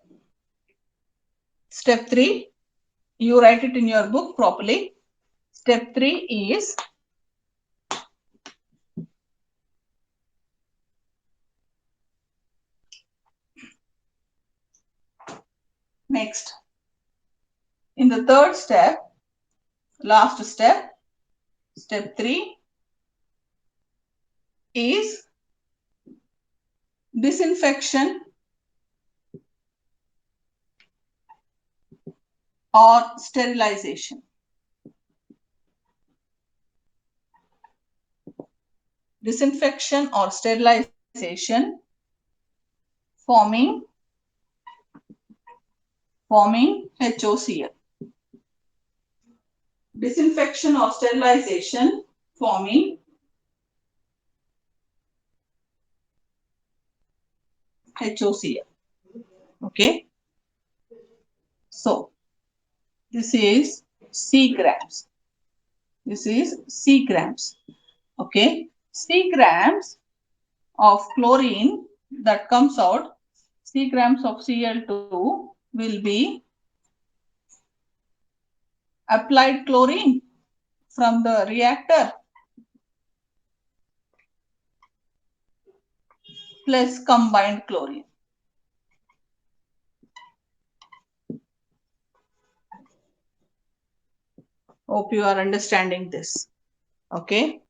Step 3, you write it in your book properly. Step 3 is next. In the third step, last step, step 3 is disinfection or sterilization. Disinfection or sterilization forming HOCl. Disinfection or sterilization forming HOCl. Okay. So this is C grams. This is C grams. Okay. C grams of chlorine that comes out, C grams of Cl2 will be applied chlorine from the reactor plus combined chlorine. Hope you are understanding this. Okay.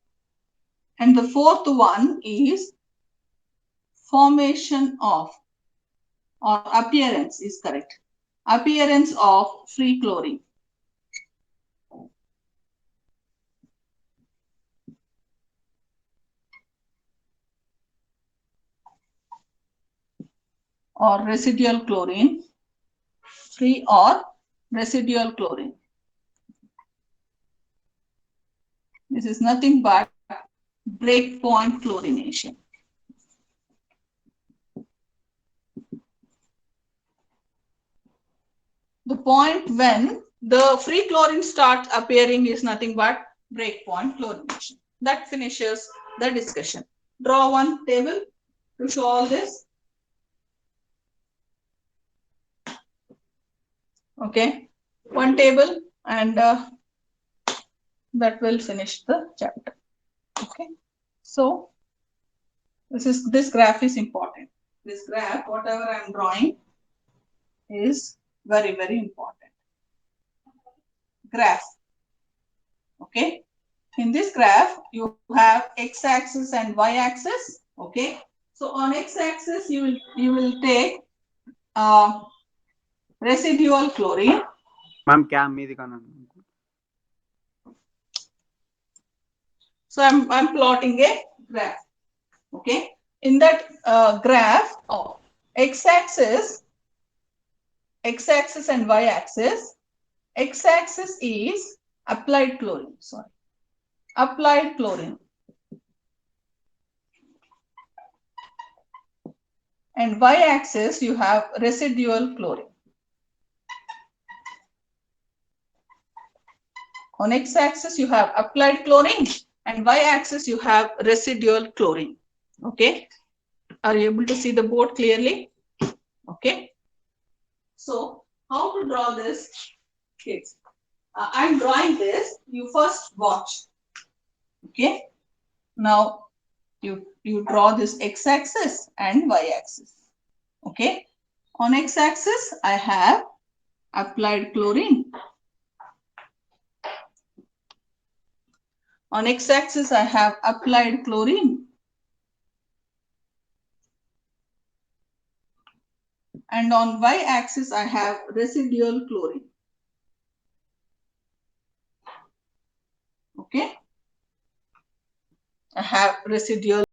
And the fourth one is formation of, or appearance is correct, appearance of free chlorine. Or residual chlorine, free or residual chlorine. This is nothing but breakpoint chlorination. The point when the free chlorine starts appearing is nothing but breakpoint chlorination. That finishes the discussion. Draw one table to show all this. Okay, one table, and that will finish the chapter. Okay, so this graph is important. This graph, whatever I am drawing, is very, very important. Graph. Okay, in this graph you have x-axis and y-axis. Okay, so on x-axis you will take residual chlorine. Ma'am, क्या मेरी काना? So I'm plotting a graph. Okay, in that graph of x-axis and y-axis, x-axis is applied chlorine. Sorry, applied chlorine, and y-axis you have residual chlorine. On x-axis you have applied chlorine, and y-axis you have residual chlorine. Okay, are you able to see the board clearly? Okay, so how to draw this, kids? I'm drawing this. You first watch. Okay, now you draw this x-axis and y-axis. Okay, on x-axis I have applied chlorine. On x-axis I have applied chlorine. And on y-axis I have residual chlorine. Okay, I have residual